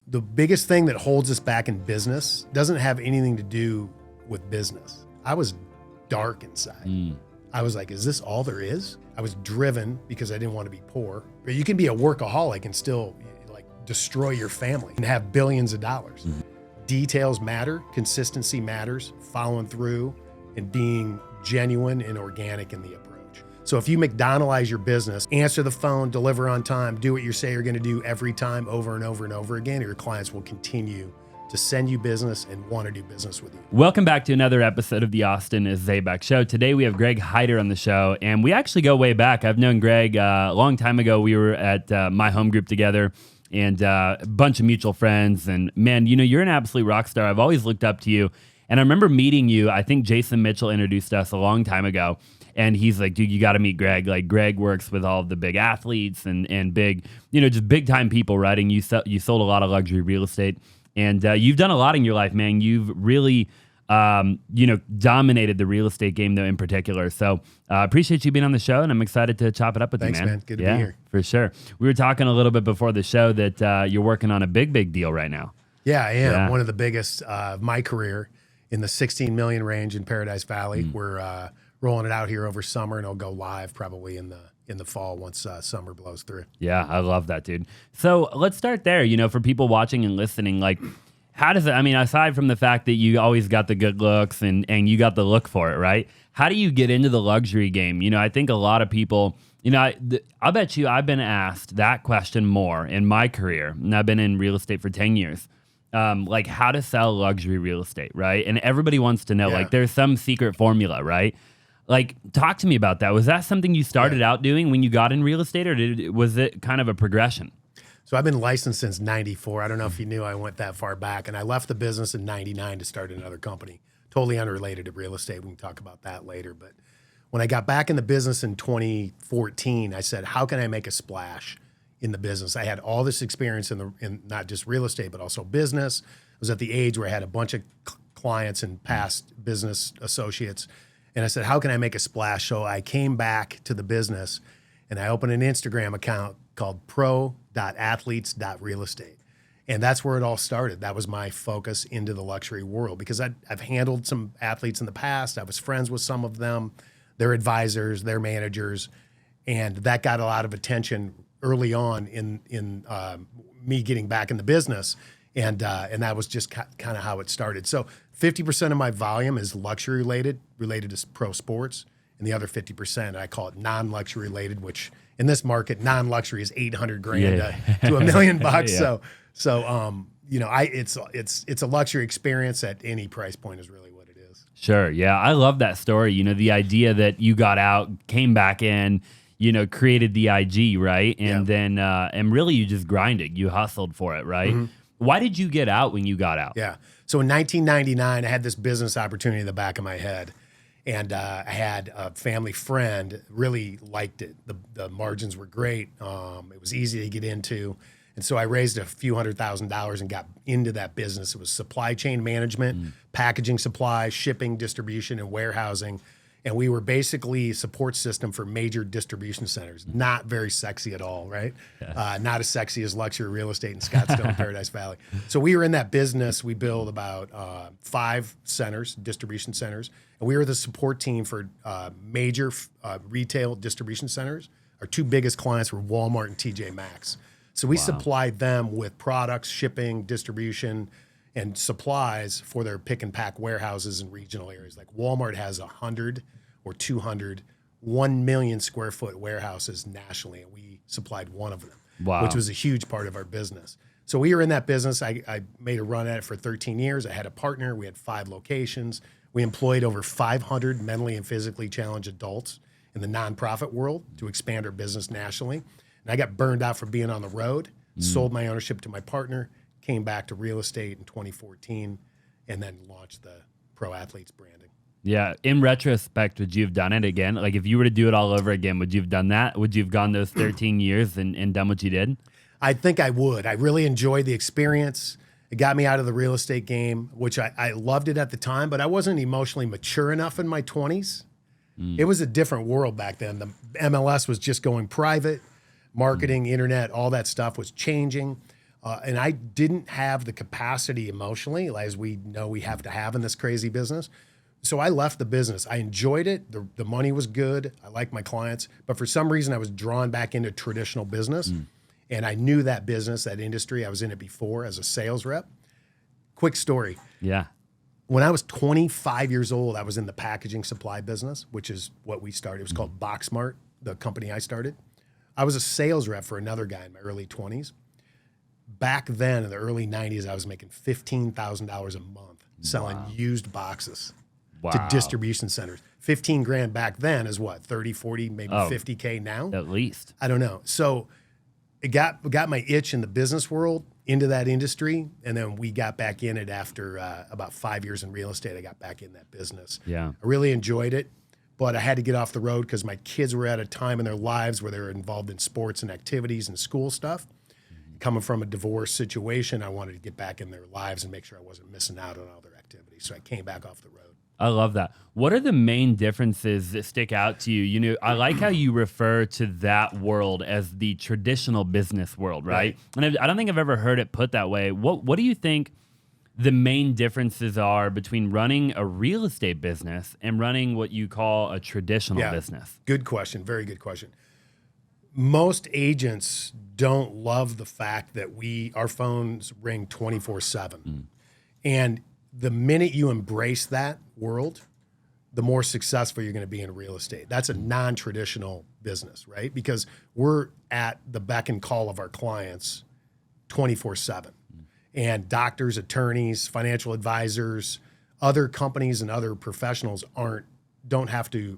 the biggest thing that holds us back in business doesn't have anything to do with business. I was dark inside. I was like, is this all there is? I was driven because I didn't want to be poor. But you can be a workaholic and still like destroy your family and have billions of dollars. Details matter, consistency matters, following through and being genuine and organic in the approach. So if you McDonald's your business, answer the phone, deliver on time, do what you say you're going to do every time over and over and over again, your clients will continue to send you business and want to do business with you. Welcome back to another episode of the Austin is Zaback Show. Today we have Greg Hyder on the show, and we actually go way back. I've known Greg a long time ago. We were at my home group together, and a bunch of mutual friends. And man, you know, you're an absolute rock star. I've always looked up to you. And I remember meeting you. I think Jason Mitchell introduced us a long time ago. And he's like, dude, you got to meet Greg. Like, Greg works with all of the big athletes and big, you know, just big time people, right? And you sold a lot of luxury real estate. And you've done a lot in your life, man. You've really, dominated the real estate game, though, in particular. So I appreciate you being on the show, and I'm excited to chop it up with Thanks, you, man. man. Good to be here. For sure. We were talking a little bit before the show that you're working on a big deal right now. Yeah, I am. Yeah. One of the biggest of my career in the 16 million range in Paradise Valley. We're rolling it out here over summer, and it'll go live probably in the fall once summer blows through. Yeah, I love that, dude. So let's start there. You know, for people watching and listening, like, how does it, I mean, aside from the fact that you always got the good looks and you got the look for it, right? How do you get into the luxury game? You know, I think a lot of people, you know, I'll bet you I've been asked that question more in my career, and I've been in real estate for 10 years. Like how to sell luxury real estate, right? And everybody wants to know, like, there's some secret formula, right? Like, talk to me about that. Was that something you started out doing when you got in real estate, or was it kind of a progression? So I've been licensed since 94. I don't know if you knew I went that far back. And I left the business in 99 to start another company, totally unrelated to real estate. We can talk about that later. But when I got back in the business in 2014, I said, how can I make a splash in the business? I had all this experience in not just real estate, but also business. I was at the age where I had a bunch of clients and past business associates. And I said, how can I make a splash? So I came back to the business and I opened an Instagram account called pro.athletes.realestate. And that's where it all started. That was my focus into the luxury world because I've handled some athletes in the past. I was friends with some of them, their advisors, their managers. And that got a lot of attention early on in me getting back in the business. And that was just kind of how it started. So 50% of my volume is luxury related to pro sports. And the other 50%, I call it non-luxury related, which in this market, non-luxury is $800,000 to $1 million bucks. So you know, it's a luxury experience at any price point is really what it is. Sure. Yeah. I love that story. You know, the idea that you got out, came back in, you know, created the IG, right? And then, and really you just grinded, you hustled for it, right? Why did you get out when you got out? Yeah. So in 1999, I had this business opportunity in the back of my head. And I had a family friend really liked it. The margins were great. It was easy to get into. And so I raised a few $100,000 and got into that business. It was supply chain management, packaging supply, shipping, distribution, and warehousing. And we were basically a support system for major distribution centers. Not very sexy at all, right? Not as sexy as luxury real estate in Scottsdale and Paradise Valley. So we were in that business. We built about 5 centers, distribution centers. And we were the support team for major retail distribution centers. Our 2 biggest clients were Walmart and TJ Maxx. So we supplied them with products, shipping, distribution, and supplies for their pick and pack warehouses in regional areas. Like Walmart has 100 or 200 1 million square foot warehouses nationally, and we supplied one of them, which was a huge part of our business. So we were in that business. I made a run at it for 13 years. I had a partner. We had 5 locations. We employed over 500 mentally and physically challenged adults in the nonprofit world to expand our business nationally. And I got burned out from being on the road, sold my ownership to my partner, came back to real estate in 2014, and then launched the Pro Athletes branding. Yeah. In retrospect, would you have done it again? Like, if you were to do it all over again, would you have done that? Would you have gone those 13 years and done what you did? I think I would. I really enjoyed the experience. It got me out of the real estate game, which I loved it at the time, but I wasn't emotionally mature enough in my 20s. It was a different world back then. The MLS was just going private. Marketing, internet, all that stuff was changing. And I didn't have the capacity emotionally, as we know we have to have in this crazy business. So I left the business. I enjoyed it. The money was good. I liked my clients. But for some reason, I was drawn back into traditional business. And I knew that business, that industry. I was in it before as a sales rep. Quick story. Yeah. When I was 25 years old, I was in the packaging supply business, which is what we started. It was called Boxmart, the company I started. I was a sales rep for another guy in my early 20s. Back then, in the early 90s, I was making $15,000 a month selling used boxes to distribution centers. 15 grand back then is what, 30, 40, maybe 50K now? At least. I don't know. So it got my itch in the business world into that industry. And then we got back in it after about 5 years in real estate. I got back in that business. Yeah. I really enjoyed it, but I had to get off the road because my kids were at a time in their lives where they were involved in sports and activities and school stuff. Coming from a divorce situation, I wanted to get back in their lives and make sure I wasn't missing out on all their activities. So I came back off the road. I love that. What are the main differences that stick out to you? You know, I like how you refer to that world as the traditional business world, right? And I don't think I've ever heard it put that way. What do you think the main differences are between running a real estate business and running what you call a traditional business? Good question. Very good question. Most agents don't love the fact that our phones ring 24/7. And the minute you embrace that world, the more successful you're going to be in real estate. That's a non-traditional business, right? Because we're at the beck and call of our clients 24/7. And doctors, attorneys, financial advisors, other companies and other professionals don't have to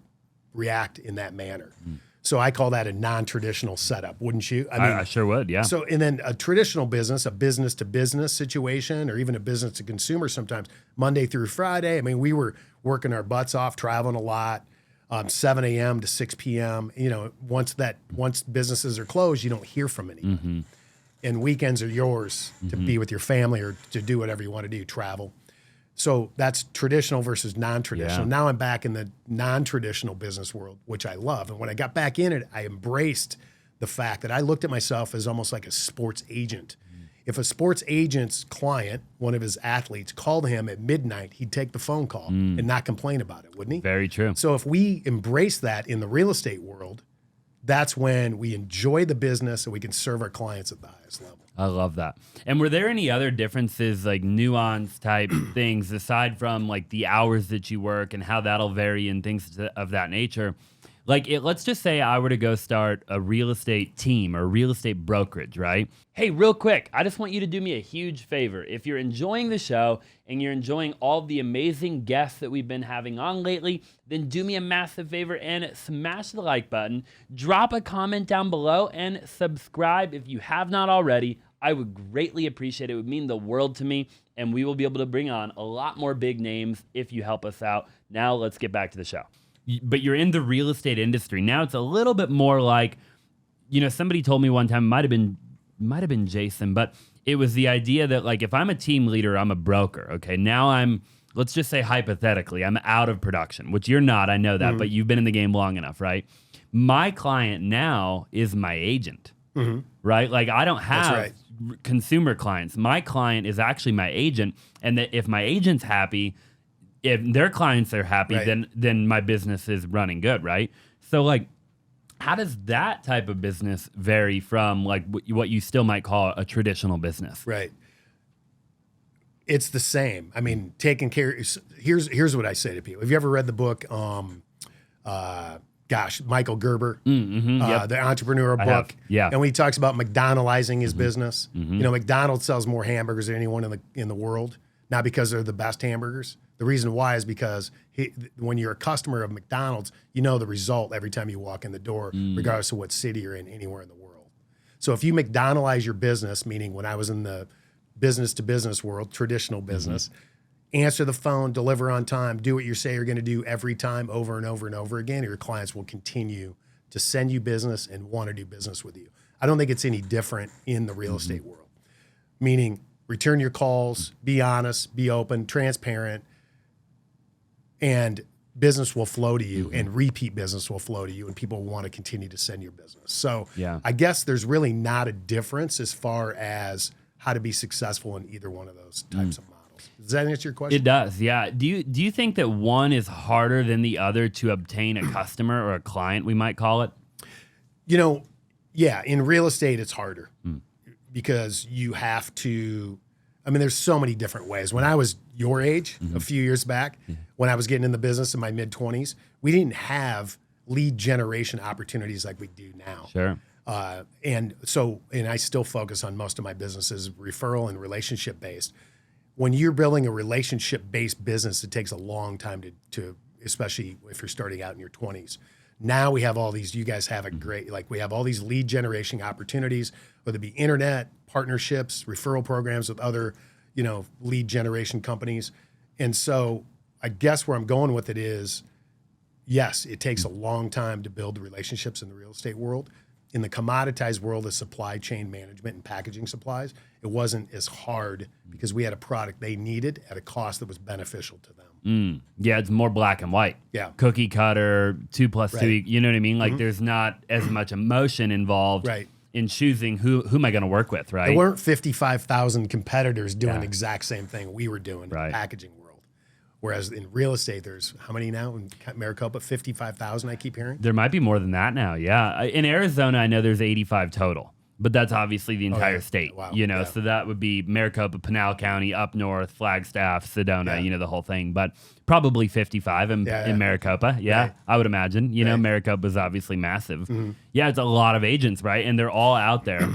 react in that manner. So I call that a non-traditional setup, wouldn't you? I sure would, yeah. So, and then a traditional business, a business-to-business situation, or even a business-to-consumer sometimes, Monday through Friday. I mean, we were working our butts off, traveling a lot, 7 a.m. to 6 p.m. You know, once businesses are closed, you don't hear from anybody. And weekends are yours to be with your family or to do whatever you want to do, travel. So that's traditional versus non-traditional. Yeah. Now I'm back in the non-traditional business world, which I love. And when I got back in it, I embraced the fact that I looked at myself as almost like a sports agent. If a sports agent's client, one of his athletes, called him at midnight, he'd take the phone call and not complain about it, wouldn't he? Very true. So if we embrace that in the real estate world, that's when we enjoy the business and we can serve our clients at the highest level. I love that. And were there any other differences, like nuance type things, aside from like the hours that you work and how that'll vary and things of that nature? Like, let's just say I were to go start a real estate team or real estate brokerage, right? Hey, real quick, I just want you to do me a huge favor. If you're enjoying the show and you're enjoying all the amazing guests that we've been having on lately, then do me a massive favor and smash the like button, drop a comment down below, and subscribe if you have not already. I would greatly appreciate it. It would mean the world to me, and we will be able to bring on a lot more big names if you help us out. Now let's get back to the show. But you're in the real estate industry. Now it's a little bit more like, you know, somebody told me one time, might have been Jason, but it was the idea that like if I'm a team leader, I'm a broker. Okay. Now let's just say hypothetically, I'm out of production, which you're not, I know that, but you've been in the game long enough, right? My client now is my agent, right? Like I don't have consumer clients. My client is actually my agent. And that if my agent's happy, if their clients are happy, then my business is running good, right? So like, how does that type of business vary from like what you still might call a traditional business? Right. It's the same. I mean, taking care. Here's what I say to people. Have you ever read the book? Michael Gerber, the entrepreneur book. Yeah. And when he talks about McDonaldizing his business, you know, McDonald's sells more hamburgers than anyone in the world, not because they're the best hamburgers. The reason why is because when you're a customer of McDonald's, you know the result every time you walk in the door, regardless of what city you're in, anywhere in the world. So if you McDonaldize your business, meaning when I was in the business-to-business world, traditional business, answer the phone, deliver on time, do what you say you're going to do every time over and over and over again, your clients will continue to send you business and want to do business with you. I don't think it's any different in the real estate world, meaning return your calls, be honest, be open, transparent, and business will flow to you and repeat business will flow to you and people will want to continue to send your business. So I guess there's really not a difference as far as how to be successful in either one of those types of models. Does that answer your question? It does, yeah. Do you think that one is harder than the other to obtain a customer or a client, we might call it? Yeah, in real estate, it's harder because you have to, there's so many different ways. When I was your age, a few years back, when I was getting in the business in my mid-20s, we didn't have lead generation opportunities like we do now. Sure. And I still focus on most of my businesses, referral and relationship-based. When you're building a relationship-based business, it takes a long time to especially if you're starting out in your 20s. Now we have all these, you guys have a great, we have all these lead generation opportunities, whether it be internet, partnerships, referral programs with other, lead generation companies. And so I guess where I'm going with it is, yes, it takes a long time to build relationships in the real estate world. In the commoditized world of supply chain management and packaging supplies, it wasn't as hard because we had a product they needed at a cost that was beneficial to them. Yeah, it's more black and white. Yeah. Cookie cutter, 2 + 2, Right. you know what I mean? Like there's not as much emotion involved Right. in choosing who am I going to work with, right? There weren't 55,000 competitors doing the exact same thing we were doing in Right. the packaging world. Whereas in real estate, there's how many now in Maricopa? 55,000, I keep hearing. There might be more than that now, yeah. In Arizona, I know there's 85 total, but that's obviously the entire state, Wow. Yeah. So that would be Maricopa, Pinal County, up north, Flagstaff, Sedona, the whole thing. But probably 55 in Maricopa, Right. I would imagine. Maricopa is obviously massive. Yeah, it's a lot of agents, right? And they're all out there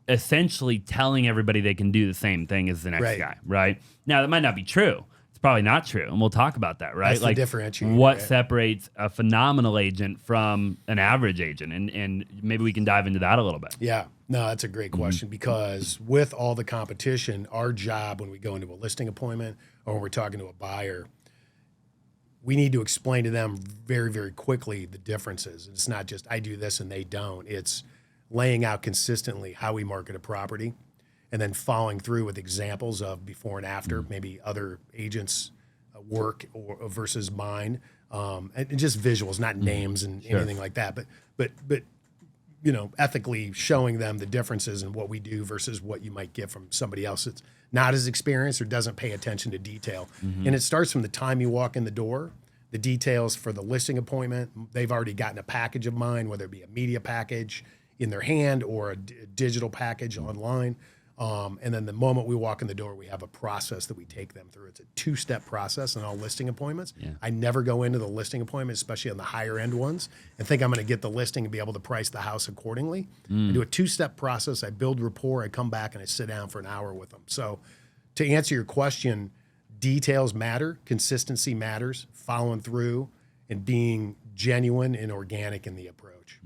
essentially telling everybody they can do the same thing as the next Right. guy, right? Now, that might not be true. Probably not true, and we'll talk about that, right? That's the differentiator, what right? separates a phenomenal agent from an average agent, and maybe we can dive into that a little bit. Yeah, no, that's a great question because with all the competition, our job when we go into a listing appointment or when we're talking to a buyer, we need to explain to them very, very quickly the differences. It's not just I do this and they don't. It's laying out consistently how we market a property and then following through with examples of before and after, maybe other agents' work or versus mine, and just visuals, not names and anything like that. But ethically showing them the differences in what we do versus what you might get from somebody else that's not as experienced or doesn't pay attention to detail. And it starts from the time you walk in the door, the details for the listing appointment. They've already gotten a package of mine, whether it be a media package in their hand or a digital package online. And then the moment we walk in the door, we have a process that we take them through. It's a 2-step process in all listing appointments. Yeah. I never go into the listing appointment, especially on the higher end ones, and think I'm going to get the listing and be able to price the house accordingly. I do a 2-step process. I build rapport. I come back and I sit down for an hour with them. So to answer your question, details matter. Consistency matters. Following through and being genuine and organic in the approach.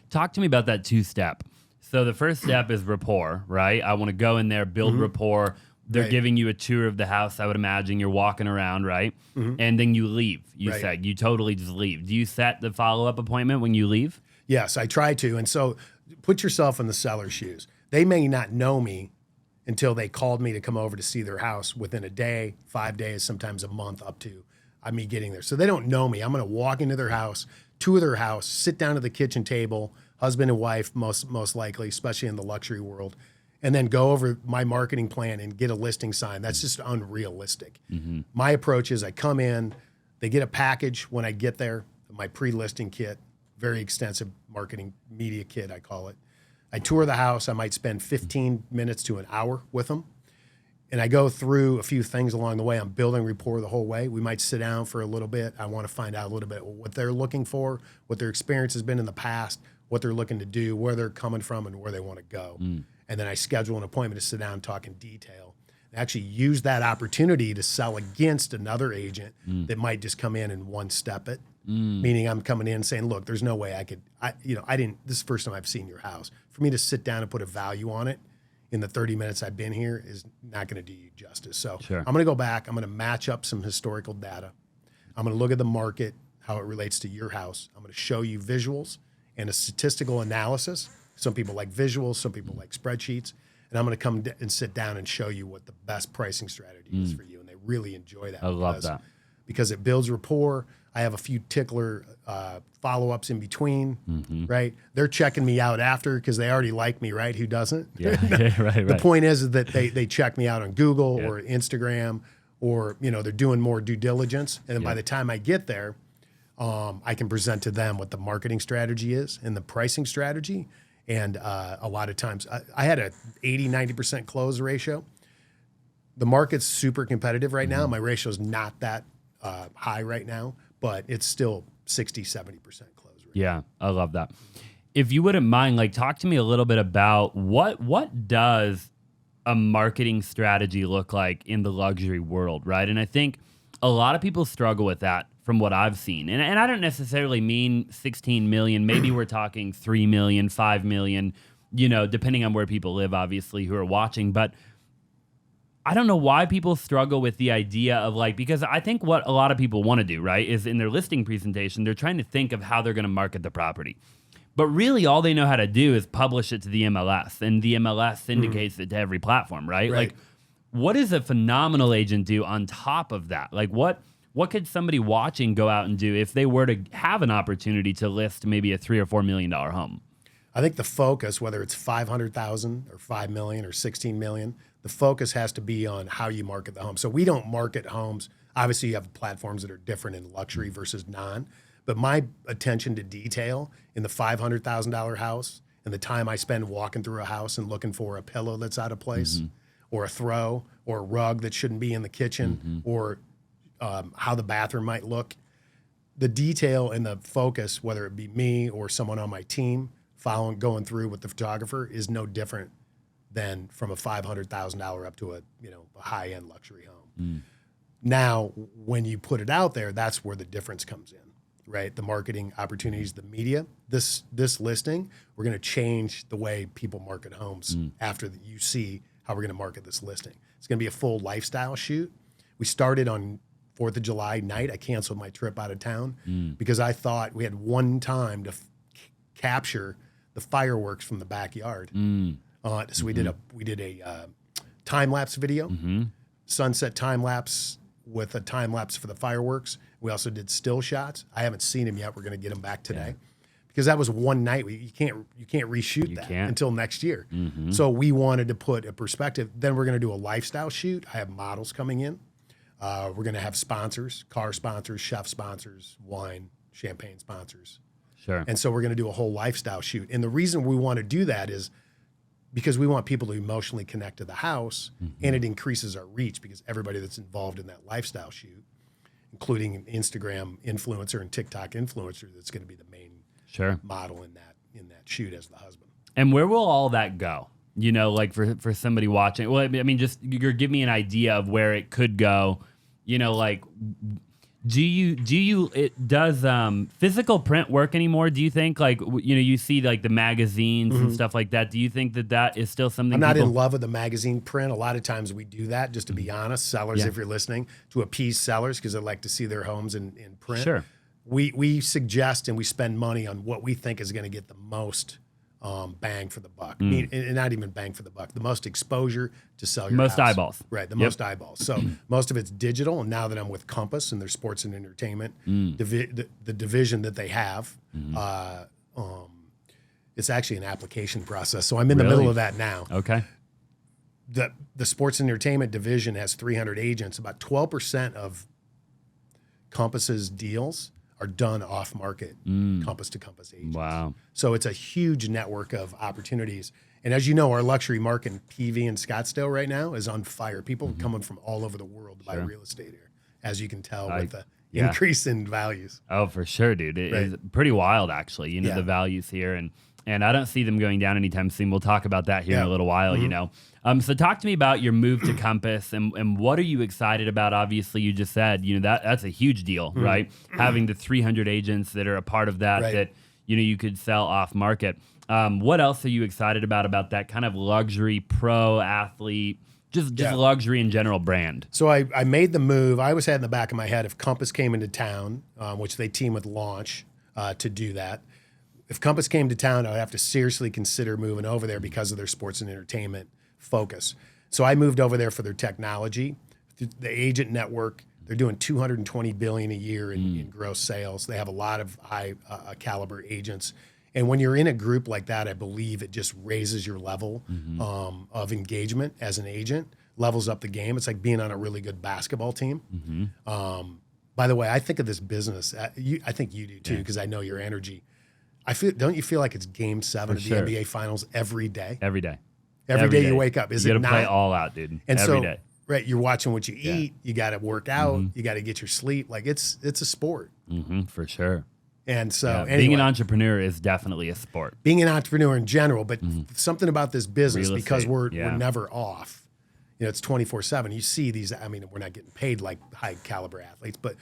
Talk to me about that 2-step. So the first step is rapport, right? I want to go in there, build rapport. They're Right. giving you a tour of the house, I would imagine. You're walking around, right? And then you leave, you Right. said. You totally just leave. Do you set the follow-up appointment when you leave? Yes, I try to. And so put yourself in the seller's shoes. They may not know me until they called me to come over to see their house within a day, 5 days, sometimes a month up to me getting there. So they don't know me. I'm going to walk into their house, tour their house, sit down at the kitchen table, husband and wife, most likely, especially in the luxury world, and then go over my marketing plan and get a listing signed. That's just unrealistic. My approach is I come in, they get a package when I get there, my pre-listing kit, very extensive marketing media kit, I call it. I tour the house. I might spend 15 minutes to an hour with them. And I go through a few things along the way. I'm building rapport the whole way. We might sit down for a little bit. I want to find out a little bit what they're looking for, what their experience has been in the past, what they're looking to do, where they're coming from, and where they want to go. And then I schedule an appointment to sit down and talk in detail. And actually use that opportunity to sell against another agent that might just come in and one-step it. Meaning I'm coming in saying, look, there's no way this is the first time I've seen your house. For me to sit down and put a value on it in the 30 minutes I've been here is not going to do you justice. So Sure. I'm going to go back. I'm going to match up some historical data. I'm going to look at the market, how it relates to your house. I'm going to show you visuals and a statistical analysis. Some people like visuals, some people like spreadsheets. And I'm going to come and sit down and show you what the best pricing strategy is for you. And they really enjoy that. I love that. Because it builds rapport. I have a few tickler follow-ups in between, right? They're checking me out after because they already like me, right? Who doesn't? Yeah, right. The point is that they check me out on Google or Instagram, or they're doing more due diligence, and then by the time I get there, I can present to them what the marketing strategy is and the pricing strategy. And a lot of times, I had a 80-90% close ratio. The market's super competitive right now. My ratio is not that high right now, but it's still 60-70% close rate. Yeah, I love that. If you wouldn't mind, like, talk to me a little bit about what does a marketing strategy look like in the luxury world, right? And I think a lot of people struggle with that from what I've seen. And I don't necessarily mean 16 million. Maybe we're talking 3 million, 5 million, depending on where people live, obviously, who are watching. But I don't know why people struggle with the idea of, like, because I think what a lot of people want to do, right, is in their listing presentation, they're trying to think of how they're going to market the property. But really all they know how to do is publish it to the MLS, and the MLS syndicates it to every platform, right? Like, what does a phenomenal agent do on top of that? Like, what could somebody watching go out and do if they were to have an opportunity to list maybe a $3 or $4 million home? I think the focus, whether it's 500,000 or 5 million or 16 million, the focus has to be on how you market the home. So we don't market homes. Obviously, you have platforms that are different in luxury versus non. But my attention to detail in the $500,000 house and the time I spend walking through a house and looking for a pillow that's out of place, or a throw, or a rug that shouldn't be in the kitchen, or how the bathroom might look. The detail and the focus, whether it be me or someone on my team going through with the photographer, is no different than from a $500,000 up to a high-end luxury home. Now, when you put it out there, that's where the difference comes in, right? The marketing opportunities, the media. This listing, we're going to change the way people market homes after you see how we're going to market this listing. It's going to be a full lifestyle shoot. We started on 4th of July night. I canceled my trip out of town because I thought we had one time to capture the fireworks from the backyard. So we did a time lapse video, sunset time lapse with a time lapse for the fireworks. We also did still shots. I haven't seen them yet. We're going to get them back today because that was one night. You can't reshoot that until next year. So we wanted to put a perspective. Then we're going to do a lifestyle shoot. I have models coming in. We're going to have sponsors, car sponsors, chef sponsors, wine, champagne sponsors. Sure. And so we're going to do a whole lifestyle shoot. And the reason we want to do that is because we want people to emotionally connect to the house, and it increases our reach because everybody that's involved in that lifestyle shoot, including an Instagram influencer and TikTok influencer, that's going to be the main model in that shoot as the husband. And where will all that go? Like for somebody watching. Well, I mean, just give me an idea of where it could go. Like, does physical print work anymore? Do you think, like, you see like the magazines and stuff like that? Do you think that is still something? I'm not in love with the magazine print. A lot of times we do that, just to be honest, sellers, if you're listening, to appease sellers because they like to see their homes in print. Sure. We suggest and we spend money on what we think is going to get the most bang for the buck. I mean, and not even bang for the buck, the most exposure to sell your most house. eyeballs. Right, the most eyeballs. So most of it's digital, and now that I'm with Compass and their sports and entertainment, the division that they have, it's actually an application process. So I'm in the middle of that now. Okay. The sports and entertainment division has 300 agents. About 12% of Compass's deals are done off market, Compass to Compass agents. Wow. So it's a huge network of opportunities. And as you know, our luxury market in PV and Scottsdale right now is on fire. People are coming from all over the world to buy real estate here, as you can tell with the increase in values. Oh, for sure, dude. It is pretty wild, actually, the values here. And I don't see them going down anytime soon. We'll talk about that here in a little while, So talk to me about your move to Compass and what are you excited about? Obviously, you just said, that's a huge deal, right? Having the 300 agents that are a part of that, that, you could sell off market. What else are you excited about that kind of luxury pro athlete, just luxury in general brand? So I made the move. I always had in the back of my head, if Compass came into town, which they team with Launch to do that, if Compass came to town, I would have to seriously consider moving over there because of their sports and entertainment focus. So I moved over there for their technology, the agent network, They're doing 220 billion a year in gross sales. They have a lot of high caliber agents. And when you're in a group like that, I believe it just raises your level of engagement as an agent, levels up the game. It's like being on a really good basketball team. By the way, I think of this business. I think you do too, because I know your energy. Don't you feel like it's Game 7 of the NBA Finals every day? Every day. Every day you wake up. You got to play all out, dude. And every day. Right, you're watching what you eat. You got to work out. You got to get your sleep. Like it's a sport. For sure. And so anyway, being an entrepreneur is definitely a sport. Being an entrepreneur in general, but something about this business, Real because estate, we're never off. You know, it's 24/7. You see these. I mean, we're not getting paid like high caliber athletes, but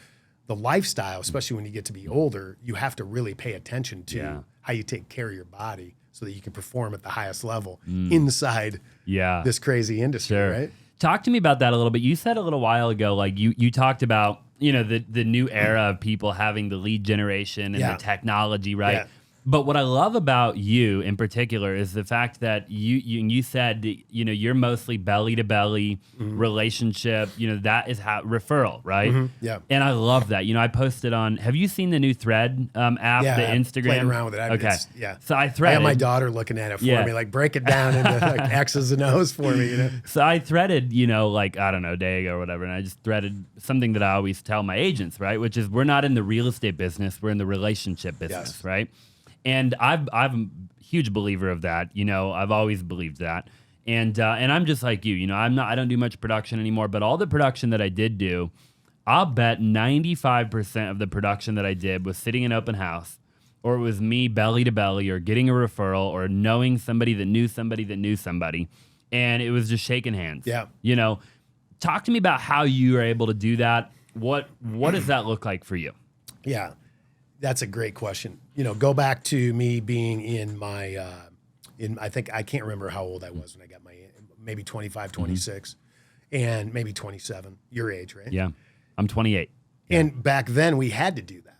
the lifestyle, especially when you get to be older, you have to really pay attention to how you take care of your body so that you can perform at the highest level inside this crazy industry, right? Talk to me about that a little bit. You said a little while ago, like you talked about, you know, the new era of people having the lead generation and the technology, right? Yeah. But what I love about you in particular is the fact that you said that, you know, you're mostly belly to belly relationship. You know, that is how referral, right? Yeah. And I love that. You know, I posted on. Have you seen the new Thread app, the Instagram? Playing around with it. Okay. Yeah. So I I threaded. have my daughter looking at it for me, like break it down into like X's and O's for me. You know. So I threaded, you know, like, I don't know, a day ago or whatever, and I just threaded something that I always tell my agents, right? Which is, we're not in the real estate business, we're in the relationship business, right? And I'm a huge believer of that. You know, I've always believed that. And I'm just like you. You know, I don't do much production anymore, but all the production that I did do, I'll bet 95% of the production that I did was sitting in open house, or it was me belly to belly, or getting a referral, or knowing somebody that knew somebody that knew somebody. And it was just shaking hands. Yeah. You know, talk to me about how you are able to do that. What does that look like for you? Yeah, that's a great question. You know, go back to me being in my, I think, I can't remember how old I was when I got my, maybe 25, 26, and maybe 27, your age, right? Yeah, I'm 28. And back then we had to do that.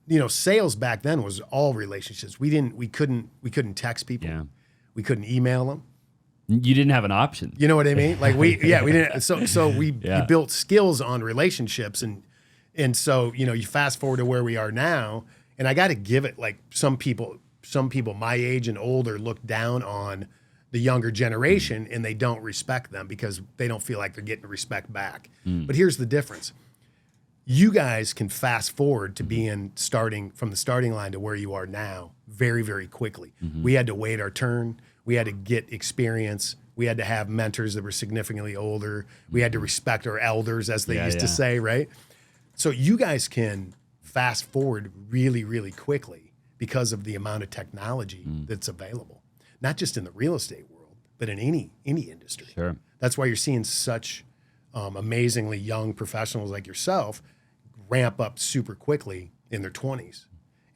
You know, sales back then was all relationships. We couldn't text people. Yeah. We couldn't email them. You didn't have an option. You know what I mean? Like we didn't. So we built skills on relationships, and so, you know, you fast forward to where we are now, and I got to give it, like, some people my age and older look down on the younger generation, and they don't respect them because they don't feel like they're getting respect back. But here's the difference. You guys can fast forward to starting from the starting line to where you are now very, very quickly. We had to wait our turn. We had to get experience. We had to have mentors that were significantly older. We had to respect our elders, as they used to say, right? So you guys can fast forward really, really quickly because of the amount of technology that's available, not just in the real estate world, but in any industry. Sure. That's why you're seeing such amazingly young professionals like yourself ramp up super quickly in their 20s.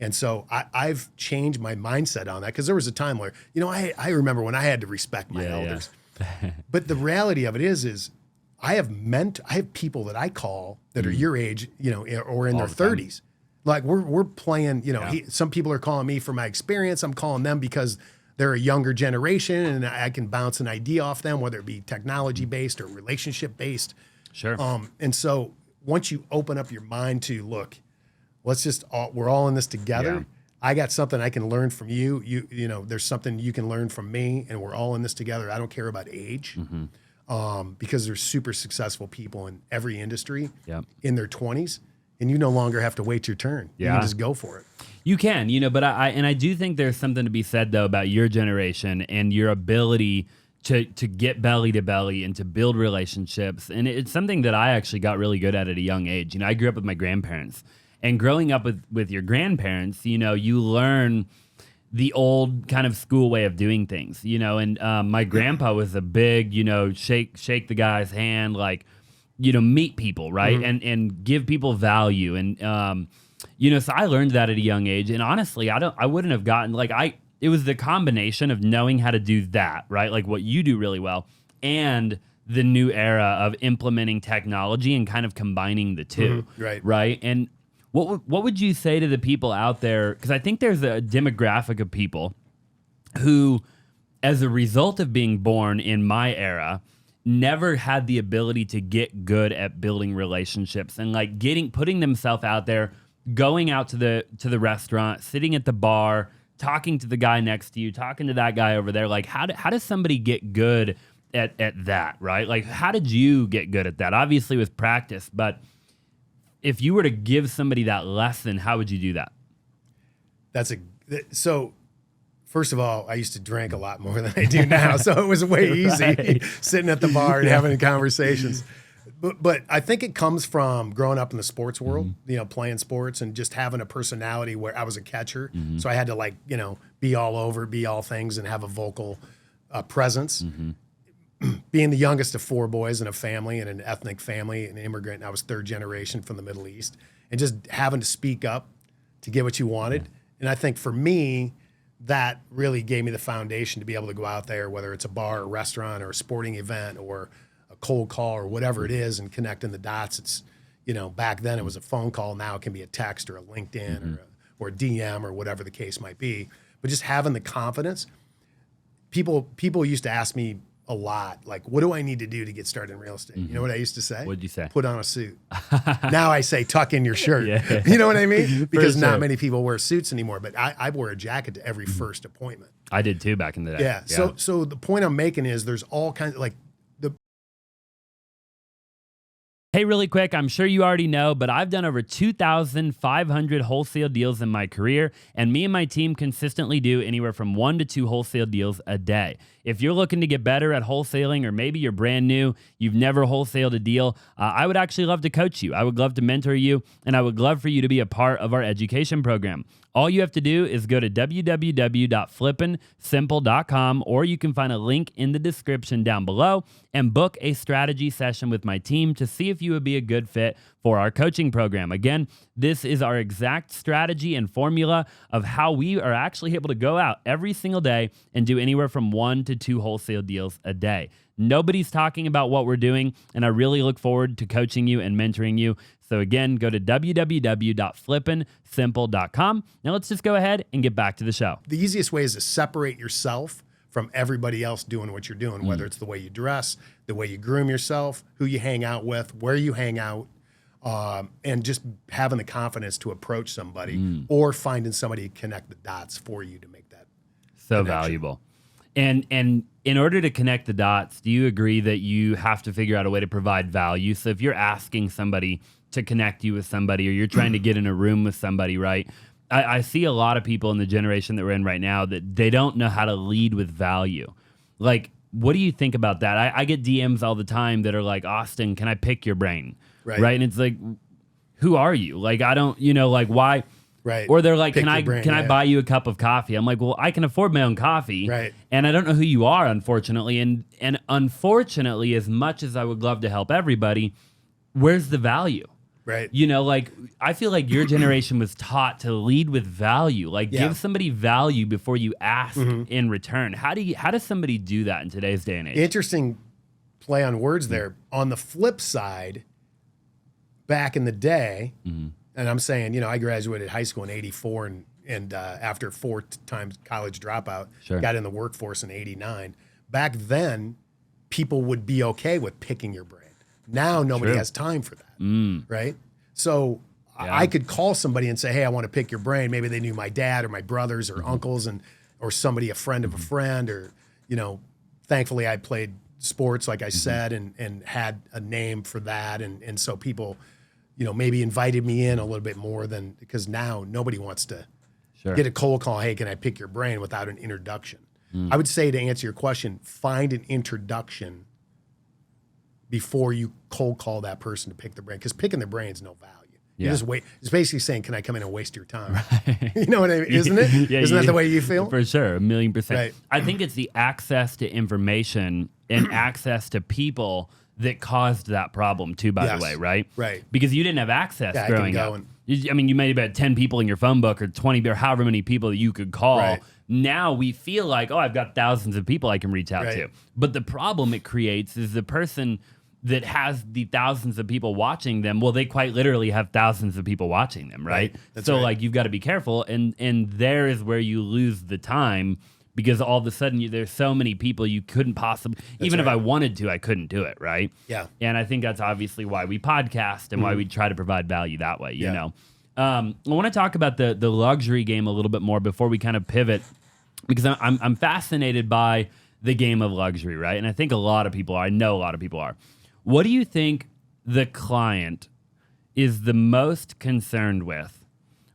And so I've changed my mindset on that, because there was a time where, you know, I remember when I had to respect my elders. But the reality of it is I have people that I call that are your age, you know, or in their 30s. Like we're playing, you know, some people are calling me for my experience. I'm calling them because they're a younger generation and I can bounce an idea off them, whether it be technology based or relationship based. Sure. And so once you open up your mind to, look, we're all in this together. Yeah. I got something I can learn from you. You know, there's something you can learn from me, and we're all in this together. I don't care about age, because there's super successful people in every industry in their 20s, and you no longer have to wait your turn. You can just go for it. You can, you know, but I do think there's something to be said, though, about your generation and your ability to get belly to belly and to build relationships. And it's something that I actually got really good at a young age. You know, I grew up with my grandparents. And growing up with your grandparents, you know, you learn the old kind of school way of doing things, you know. And my grandpa was a big, you know, shake the guy's hand, like, you know, meet people, right? And give people value. And, you know, so I learned that at a young age. And honestly, I wouldn't have gotten, like, it was the combination of knowing how to do that, right? Like what you do really well, and the new era of implementing technology and kind of combining the two, right? And what would you say to the people out there? Because I think there's a demographic of people who, as a result of being born in my era, never had the ability to get good at building relationships and like putting themselves out there, going out to the restaurant, sitting at the bar, talking to the guy next to you, talking to that guy over there. Like how does somebody get good at that, right? Like how did you get good at that? Obviously with practice, but if you were to give somebody that lesson, how would you do that? So first of all, I used to drink a lot more than I do now, so it was way easy sitting at the bar and having conversations. But I think it comes from growing up in the sports world, playing sports and just having a personality where I was a catcher. So I had to be all over, be all things and have a vocal presence. Being the youngest of 4 boys in a family and an ethnic family, an immigrant, I was 3rd generation from the Middle East, and just having to speak up to get what you wanted. And I think for me, that really gave me the foundation to be able to go out there, whether it's a bar, a restaurant, or a sporting event, or a cold call, or whatever it is, and connecting the dots. It's, back then it was a phone call. Now it can be a text or a LinkedIn or a DM or whatever the case might be. But just having the confidence. People used to ask me a lot, like, what do I need to do to get started in real estate? You know what I used to say? What'd you say? Put on a suit. Now I say tuck in your shirt. You know what I mean? Because not many people wear suits anymore, but I wore a jacket to every first appointment. I did too back in the day. Yeah. So the point I'm making is there's all kinds of Hey, really quick, I'm sure you already know, but I've done over 2,500 wholesale deals in my career, and me and my team consistently do anywhere from 1 to 2 wholesale deals a day. If you're looking to get better at wholesaling, or maybe you're brand new, you've never wholesaled a deal, I would actually love to coach you. I would love to mentor you, and I would love for you to be a part of our education program. All you have to do is go to www.flippinsimple.com, or you can find a link in the description down below and book a strategy session with my team to see if you would be a good fit for our coaching program. Again, this is our exact strategy and formula of how we are actually able to go out every single day and do anywhere from 1 to 2 wholesale deals a day. Nobody's talking about what we're doing, and I really look forward to coaching you and mentoring you. So again, go to www.flippinsimple.com. Now let's just go ahead and get back to the show. The easiest way is to separate yourself from everybody else doing what you're doing, whether it's the way you dress, the way you groom yourself, who you hang out with, where you hang out, and just having the confidence to approach somebody or finding somebody to connect the dots for you to make that so connection. Valuable. And in order to connect the dots, do you agree that you have to figure out a way to provide value? So if you're asking somebody to connect you with somebody, or you're trying to get in a room with somebody, right? I see a lot of people in the generation that we're in right now that they don't know how to lead with value. Like, what do you think about that? I get DMs all the time that are like, Austin, can I pick your brain? Right? And it's like, who are you? Like, I don't, why? Right. Or they're like, Pick can your I brain, can I buy you a cup of coffee? I'm like, well, I can afford my own coffee. Right. And I don't know who you are, unfortunately. And unfortunately, as much as I would love to help everybody, where's the value? Right. I feel like your generation was taught to lead with value. Like, give somebody value before you ask in return. How does somebody do that in today's day and age? Interesting play on words there. On the flip side, back in the day, and I'm saying, I graduated high school in '84, and after 4 times college dropout, got in the workforce in '89. Back then, people would be okay with picking your brain. Now nobody has time for that, right? So I could call somebody and say, hey, I want to pick your brain. Maybe they knew my dad or my brothers or uncles or somebody, a friend of a friend, or, thankfully I played sports, like I said, and had a name for that. And so people, maybe invited me in a little bit more than, because now nobody wants to get a cold call. Hey, can I pick your brain, without an introduction? I would say, to answer your question, find an introduction before you cold call that person to pick the brain, because picking the brain is no value. You just wait. It's basically saying, can I come in and waste your time? Right. You know what I mean? Isn't it? Isn't that the way you feel? For sure. 1,000,000%. Right. I think it's the access to information and access to people that caused that problem too, by the way, right? Right. Because you didn't have access growing up. I mean, you may have had 10 people in your phone book, or 20, or however many people that you could call. Right. Now we feel like, I've got thousands of people I can reach out to. But the problem it creates is the person that has the thousands of people watching them, well, they quite literally have thousands of people watching them, right? That's so right. like, you've got to be careful, and there is where you lose the time, because all of a sudden there's so many people you couldn't possibly, even if right. I wanted to, I couldn't do it, right? Yeah. And I think that's obviously why we podcast and why we try to provide value that way, you know. I want to talk about the luxury game a little bit more before we kind of pivot, because I'm fascinated by the game of luxury, right? And I think a lot of people are. I know a lot of people are. What do you think the client is the most concerned with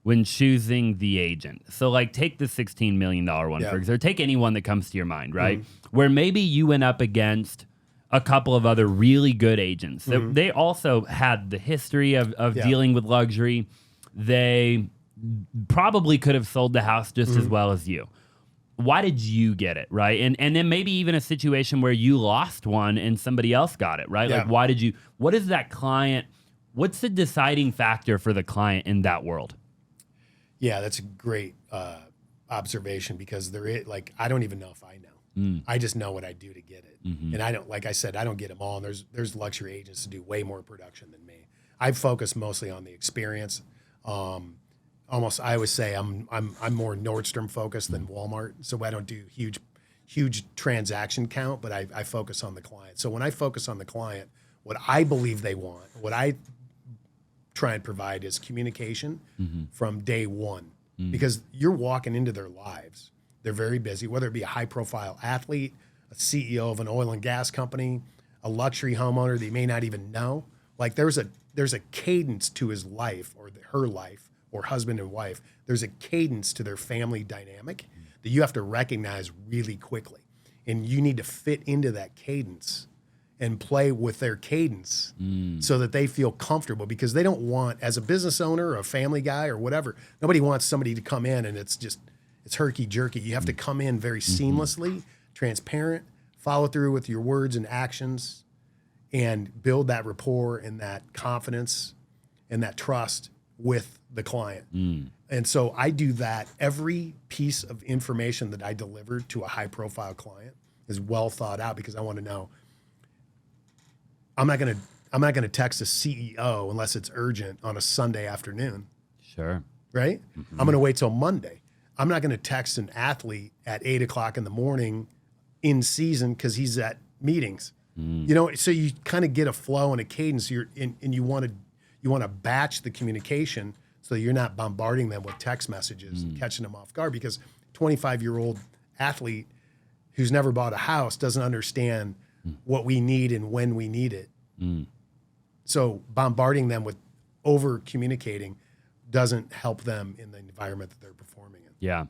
when choosing the agent? So, like, take the $16 million one, for example, or take any one that comes to your mind, right? Where maybe you went up against a couple of other really good agents. They also had the history of dealing with luxury. They probably could have sold the house just as well as you. Why did you get it, right? And then maybe even a situation where you lost one and somebody else got it, right? Like, why did you? What is that client? What's the deciding factor for the client in that world? Yeah, that's a great observation, because like, I don't even know if I know. I just know what I do to get it. And I don't, like I said, I don't get them all. And there's luxury agents that do way more production than me. I focus mostly on the experience. Almost, I always say I'm more Nordstrom focused than Walmart. So I don't do huge transaction count, but I focus on the client. So when I focus on the client, what I believe they want, what I try and provide is communication from day one, because you're walking into their lives. They're very busy, whether it be a high profile athlete, a CEO of an oil and gas company, a luxury homeowner that you may not even know. Like, there's a cadence to his life, or her life, or husband and wife. There's a cadence to their family dynamic that you have to recognize really quickly. And you need to fit into that cadence and play with their cadence so that they feel comfortable, because they don't want, as a business owner or a family guy or whatever, nobody wants somebody to come in and it's herky jerky. You have to come in very seamlessly, transparent, follow through with your words and actions, and build that rapport and that confidence and that trust with the client. And so I do that. Every piece of information that I deliver to a high profile client is well thought out, because I want to know, I'm not going to text a CEO unless it's urgent on a Sunday afternoon. Sure. Right? I'm going to wait till Monday. I'm not going to text an athlete at 8:00 in the morning in season because he's at meetings. You know, so you kind of get a flow and a cadence. And you want to batch the communication so you're not bombarding them with text messages and catching them off guard, because 25-year-old athlete who's never bought a house doesn't understand what we need and when we need it. So bombarding them with over communicating doesn't help them in the environment that they're performing in. Yeah.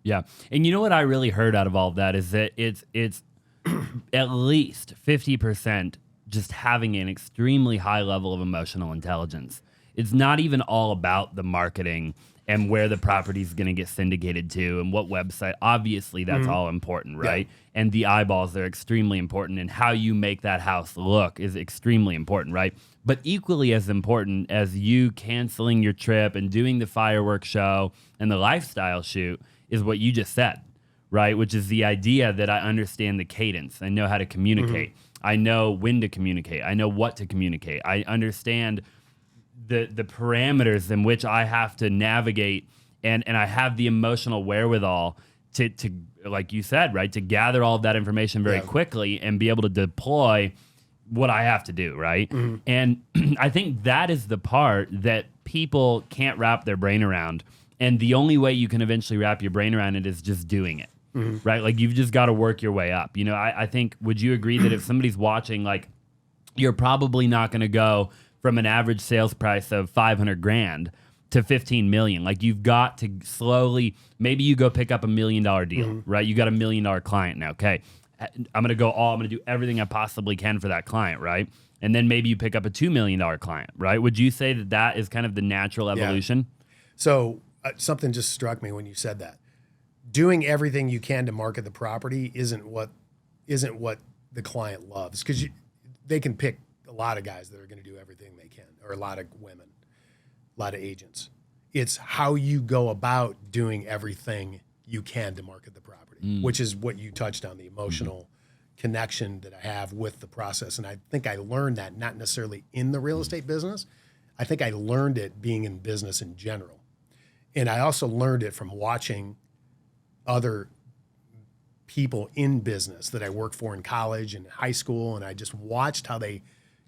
Yeah. And you know what I really heard out of all of that is that it's at least 50% just having an extremely high level of emotional intelligence. It's not even all about the marketing and where the property is going to get syndicated to and what website. Obviously, that's all important, right? Yeah. And the eyeballs are extremely important, and how you make that house look is extremely important, right? But equally as important as you canceling your trip and doing the fireworks show and the lifestyle shoot is what you just said, right? Which is the idea that I understand the cadence. I know how to communicate. I know when to communicate. I know what to communicate. I understand the parameters in which I have to navigate, and I have the emotional wherewithal to like you said, right, to gather all of that information very quickly and be able to deploy what I have to do, right? And I think that is the part that people can't wrap their brain around. And the only way you can eventually wrap your brain around it is just doing it, right? Like, you've just got to work your way up. You know, I think, would you agree that if somebody's watching, like, you're probably not going to go from an average sales price of $500,000 to 15 million. Like, you've got to slowly, maybe you go pick up $1 million deal, right? You got $1 million client now. Okay. I'm going to do everything I possibly can for that client, right? And then maybe you pick up a $2 million client, right? Would you say that that is kind of the natural evolution? Yeah. So something just struck me when you said that. Doing everything you can to market the property isn't what the client loves, because they can pick a lot of guys that are going to do everything they can, or a lot of women, a lot of agents. It's how you go about doing everything you can to market the property, which is what you touched on, the emotional connection that I have with the process. And I think I learned that not necessarily in the real estate business. I think I learned it being in business in general. And I also learned it from watching other people in business that I worked for in college and high school, and I just watched how they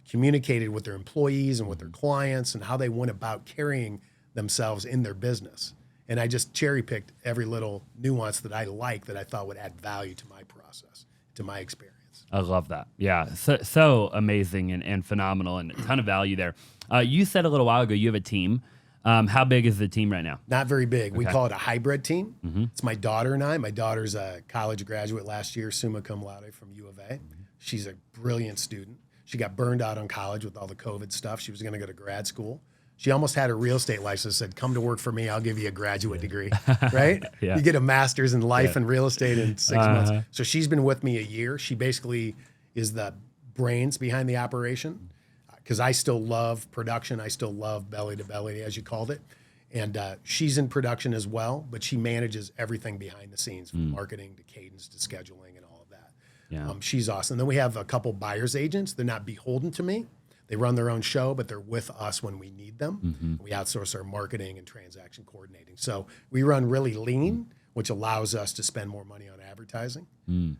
communicated with their employees and with their clients and how they went about carrying themselves in their business. And I just cherry picked every little nuance that I like that I thought would add value to my process, to my experience. I love that. Yeah. So amazing and phenomenal and a ton of value there. You said a little while ago you have a team. How big is the team right now? Not very big. We Okay. call it a hybrid team. Mm-hmm. It's my daughter and I. My daughter's a college graduate last year, summa cum laude from U of A. Mm-hmm. She's a brilliant student. She got burned out on college with all the COVID stuff. She was going to go to grad school. She almost had her real estate license, said, come to work for me. I'll give you a graduate degree, right? Yeah. You get a master's in life and real estate in 6 months. Uh-huh. So she's been with me a year. She basically is the brains behind the operation because I still love production. I still love belly to belly, as you called it. And she's in production as well, but she manages everything behind the scenes from marketing to cadence to scheduling and all of that. Yeah. She's awesome. Then we have a couple buyer's agents. They're not beholden to me. They run their own show, but they're with us when we need them. Mm-hmm. We outsource our marketing and transaction coordinating. So we run really lean, which allows us to spend more money on advertising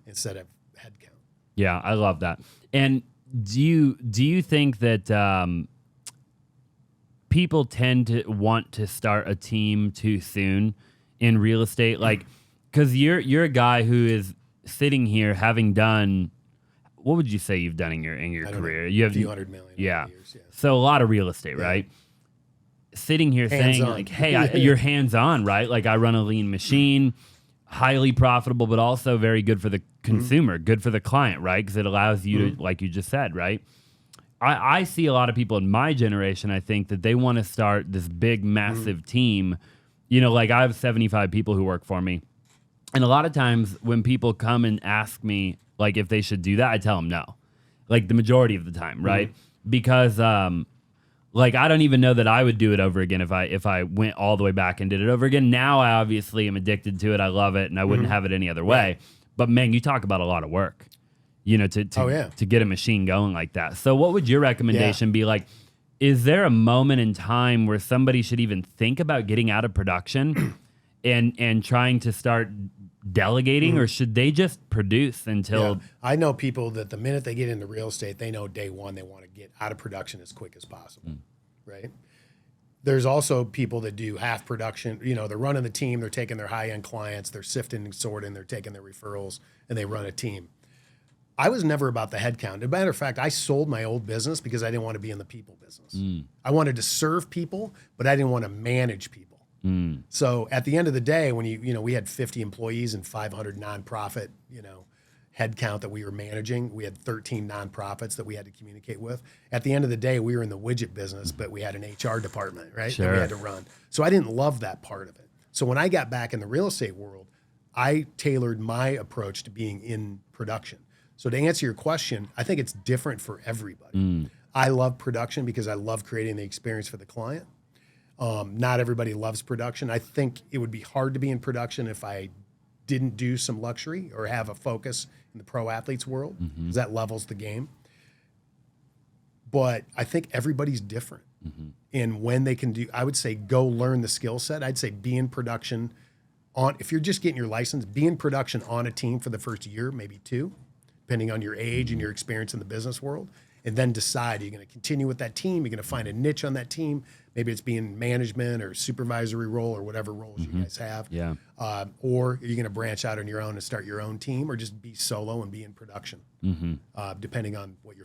instead of headcount. Yeah, I love that. And do you think that people tend to want to start a team too soon in real estate? Like, because you're a guy who is sitting here having done, what would you say you've done in your career? You have a few $100 million yeah. years, yeah. So a lot of real estate, right? Sitting here saying Hands-on. like, hey, you're hands on, right? Like I run a lean machine, highly profitable, but also very good for the consumer, good for the client, right? Because it allows you to, like you just said, right? I see a lot of people in my generation, I think, that they want to start this big, massive team. You know, like I have 75 people who work for me. And a lot of times when people come and ask me, like, if they should do that, I tell them no. Like the majority of the time, right? Because, like, I don't even know that I would do it over again if I went all the way back and did it over again. Now I obviously am addicted to it. I love it, and I wouldn't have it any other way. But, man, you talk about a lot of work. You know, to get a machine going like that. So what would your recommendation be? Like, is there a moment in time where somebody should even think about getting out of production and trying to start delegating, or should they just produce until... I know people that the minute they get into real estate, they know day one they want to get out of production as quick as possible, right? There's also people that do half production. You know, they're running the team, they're taking their high-end clients, they're sifting and sorting, they're taking their referrals, and they run a team. I was never about the headcount. As a matter of fact, I sold my old business because I didn't want to be in the people business. I wanted to serve people, but I didn't want to manage people. So at the end of the day, when we had 50 employees and 500 nonprofit, headcount that we were managing. We had 13 nonprofits that we had to communicate with. At the end of the day, we were in the widget business, but we had an HR department, right? Sure. That we had to run. So I didn't love that part of it. So when I got back in the real estate world, I tailored my approach to being in production. So to answer your question, I think it's different for everybody. I love production because I love creating the experience for the client. Not everybody loves production. I think it would be hard to be in production if I didn't do some luxury or have a focus in the pro athletes world, because that levels the game. But I think everybody's different in when they can do. I would say go learn the skill set. I'd say be in production if you're just getting your license, be in production on a team for the first year, maybe two, depending on your age and your experience in the business world, and then decide you're going to continue with that team. You're going to find a niche on that team. Maybe it's being management or supervisory role or whatever roles you guys have. Yeah. Or are you going to branch out on your own and start your own team, or just be solo and be in production, depending on what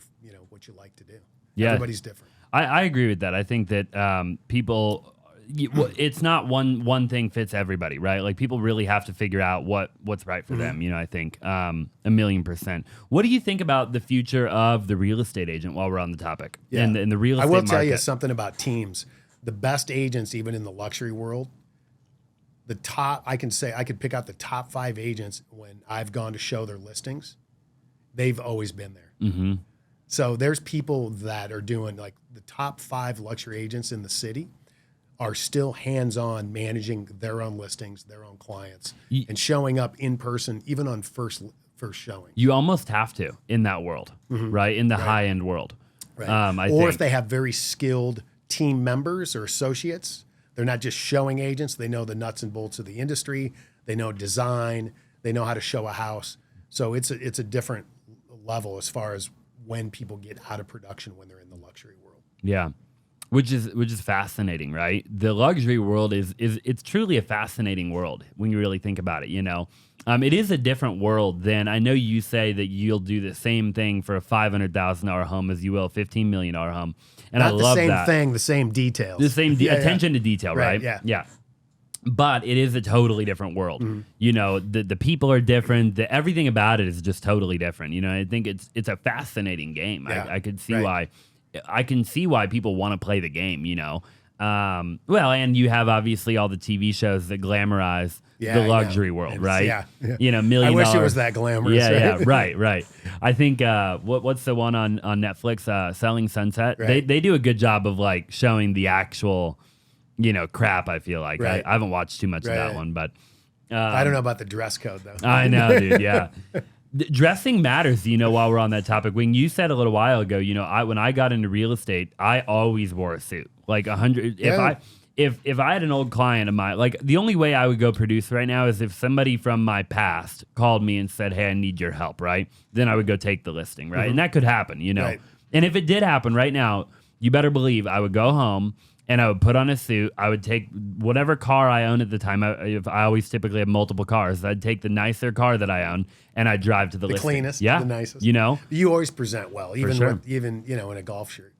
what you like to do. Yeah. Everybody's different. I agree with that. I think that people, it's not one thing fits everybody, right? Like people really have to figure out what's right for them. I think 1,000,000%. What do you think about the future of the real estate agent while we're on the topic? Yeah. And the real estate I will tell market? you something about teams. The best agents, even in the luxury world, I could pick out the top 5 agents when I've gone to show their listings. They've always been there. So there's people that are doing, like, the top 5 luxury agents in the city are still hands-on managing their own listings, their own clients, and showing up in person, even on first showing. You almost have to in that world, right? In the high-end world. Right. If they have very skilled team members or associates, they're not just showing agents. They know the nuts and bolts of the industry. They know design. They know how to show a house. So it's a different level as far as when people get out of production when they're in the luxury world. Yeah. Which is fascinating, right? The luxury world is it's truly a fascinating world when you really think about it, you know. It is a different world than, I know you say that you'll do the same thing for a $500,000 home as you will a $15 million home. And Not I love the same that. thing, the same details. The same attention to detail, right? Yeah. But it is a totally different world. Mm-hmm. You know, the people are different. Everything about it is just totally different. You know, I think it's a fascinating game. Yeah. I could see why. I can see why people want to play the game, you know. Well, and you have obviously all the TV shows that glamorize the luxury world, right? Yeah. You know, $1 million. I wish it was that glamorous. Yeah, right. I think what's the one on Netflix, Selling Sunset? Right. They do a good job of like showing the actual, you know, crap, I feel like. Right. I haven't watched too much of that one, but I don't know about the dress code though. I know, dude. Yeah. Dressing matters, you know, while we're on that topic. When you said a little while ago, you know, when I got into real estate, I always wore a suit. Like 100. Yeah. If I had an old client of mine, like the only way I would go produce right now is if somebody from my past called me and said, "Hey, I need your help," right? Then I would go take the listing, right? And that could happen, you know. Right. And if it did happen right now, you better believe I would go home and I would put on a suit. I would take whatever car I own at the time. If I always typically have multiple cars, I'd take the nicer car that I own and I'd drive to the listing. Cleanest, yeah, the nicest. You know, you always present well, even sure. even you know, in a golf shirt.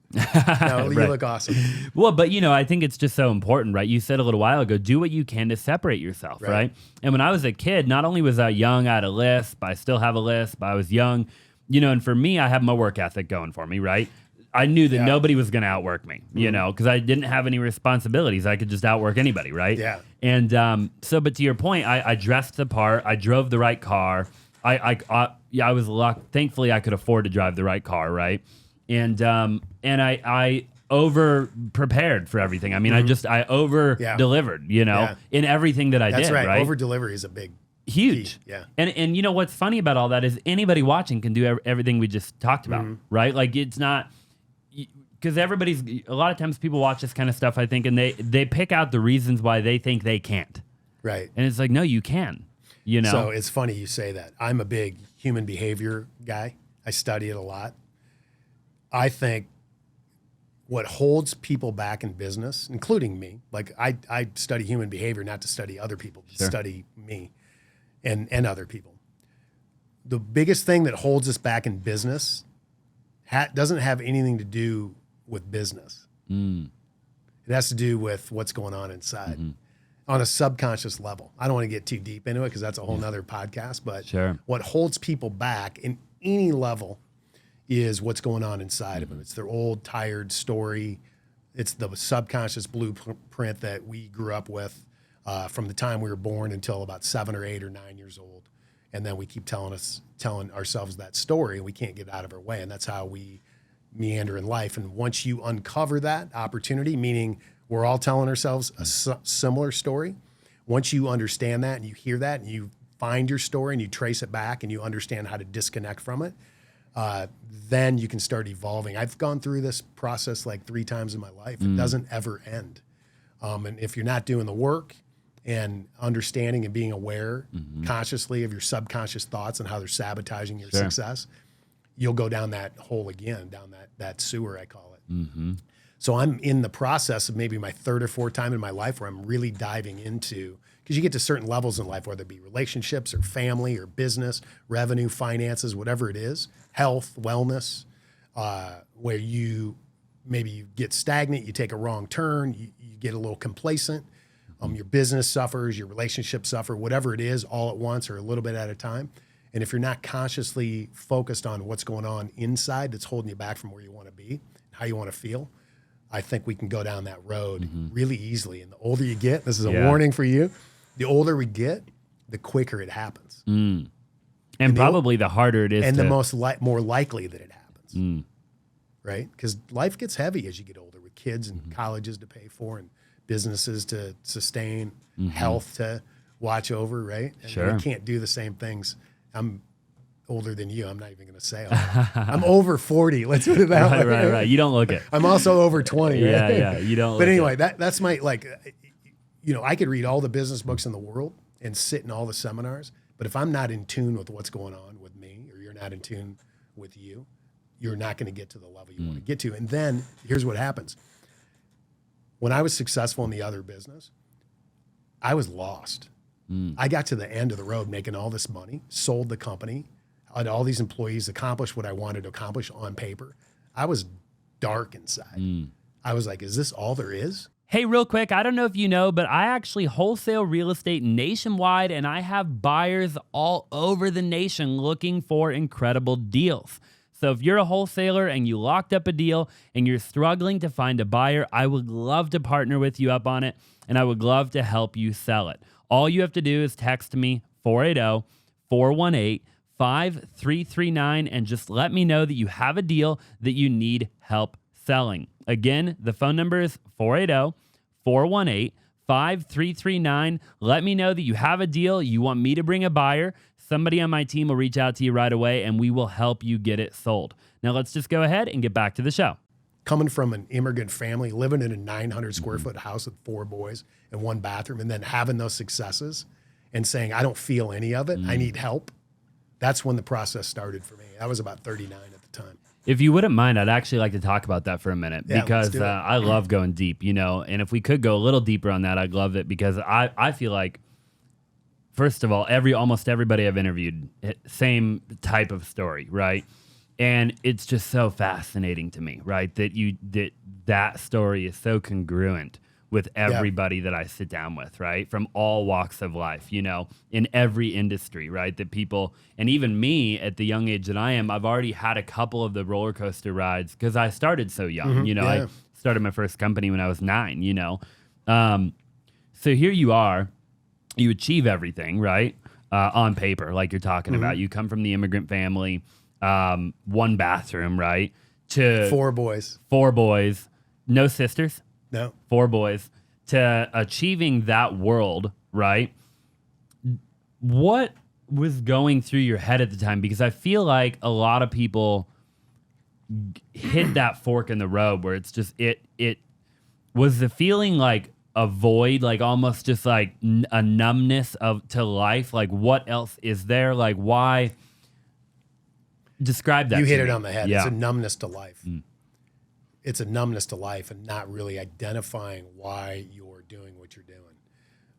No, you look awesome. Well, but you know, I think it's just so important, right? You said a little while ago, do what you can to separate yourself, right? And when I was a kid, not only was I young, I had a lisp, I still have a lisp, I was young, you know, and for me, I have my work ethic going for me, right? I knew that nobody was going to outwork me, you know, because I didn't have any responsibilities. I could just outwork anybody, right? Yeah. And but to your point, I dressed the part. I drove the right car. I was lucky. Thankfully, I could afford to drive the right car, right? And I over prepared for everything. I mean, I over delivered, you know, in everything that I did. That's right. Right. Over delivery is a big huge. key. Yeah. And you know what's funny about all that is anybody watching can do everything we just talked about, right? Like it's not. Because a lot of times people watch this kind of stuff, I think, and they pick out the reasons why they think they can't. Right. And it's like, no, you can, you know? So it's funny you say that. I'm a big human behavior guy. I study it a lot. I think what holds people back in business, including me, like I study human behavior not to study other people, to study me and other people. The biggest thing that holds us back in business doesn't have anything to do with business. It has to do with what's going on inside on a subconscious level. I don't want to get too deep into it because that's a whole nother podcast, but what holds people back in any level is what's going on inside of them. It's their old, tired story. It's the subconscious blueprint that we grew up with from the time we were born until about 7 or 8 or 9 years old. And then we keep telling ourselves that story, and we can't get out of our way. And that's how we meander in life. And once you uncover that opportunity, meaning we're all telling ourselves a similar story, once you understand that and you hear that and you find your story and you trace it back and you understand how to disconnect from it, then you can start evolving. I've gone through this process like 3 times in my life. It doesn't ever end. And if you're not doing the work and understanding and being aware consciously of your subconscious thoughts and how they're sabotaging your success, you'll go down that hole again, down that sewer, I call it. So I'm in the process of maybe my 3rd or 4th time in my life where I'm really diving into, because you get to certain levels in life, whether it be relationships or family or business, revenue, finances, whatever it is, health, wellness, where you get stagnant, you take a wrong turn, you get a little complacent. Your business suffers, your relationships suffer, whatever it is, all at once or a little bit at a time. And if you're not consciously focused on what's going on inside that's holding you back from where you want to be, how you want to feel, I think we can go down that road really easily. And the older you get, this is a warning for you, the older we get, the quicker it happens. And probably the harder it is. And the more likely that it happens. Right? Because life gets heavy as you get older with kids and colleges to pay for and businesses to sustain, health to watch over, right? And we can't do the same things. I'm older than you. I'm not even going to say I'm over 40. Let's put it that way. Right. You don't look it. I'm also over 20. Right? Yeah. You don't. But anyway, that's my I could read all the business books in the world and sit in all the seminars. But if I'm not in tune with what's going on with me, or you're not in tune with you, you're not going to get to the level you want to get to. And then here's what happens. When I was successful in the other business, I was lost. I got to the end of the road making all this money, sold the company, had all these employees, accomplished what I wanted to accomplish on paper. I was dark inside. I was like, is this all there is? Hey, real quick, I don't know if you know, but I actually wholesale real estate nationwide, and I have buyers all over the nation looking for incredible deals. So if you're a wholesaler and you locked up a deal and you're struggling to find a buyer, I would love to partner with you up on it, and I would love to help you sell it. All you have to do is text me 480-418-5339 and just let me know that you have a deal that you need help selling. Again, the phone number is 480-418-5339. Let me know that you have a deal, you want me to bring a buyer. Somebody on my team will reach out to you right away and we will help you get it sold. Now let's just go ahead and get back to the show. Coming from an immigrant family, living in a 900 square foot house with 4 boys and 1 bathroom, and then having those successes and saying, I don't feel any of it, I need help. That's when the process started for me. I was about 39 at the time. If you wouldn't mind, I'd actually like to talk about that for a minute because let's do it. I love going deep, and if we could go a little deeper on that, I'd love it because I feel like, first of all, almost everybody I've interviewed, same type of story, right? And it's just so fascinating to me, right? That story is so congruent with everybody that I sit down with, right? From all walks of life, in every industry, right? That people, and even me at the young age that I am, I've already had a couple of the roller coaster rides because I started so young, I started my first company when I was 9, So here you are, you achieve everything, right? On paper, like you're talking about. You come from the immigrant family, 1 bathroom, right? To 4 boys. 4 boys, no sisters. No. 4 boys, to achieving that world, right? What was going through your head at the time? Because I feel like a lot of people hit that fork in the road where it's just, it was the feeling like a void, like almost just like a numbness to life. Like what else is there? Like why? Describe that. You hit to it me. on the head. Yeah. It's a numbness to life. It's a numbness to life and not really identifying why you're doing what you're doing.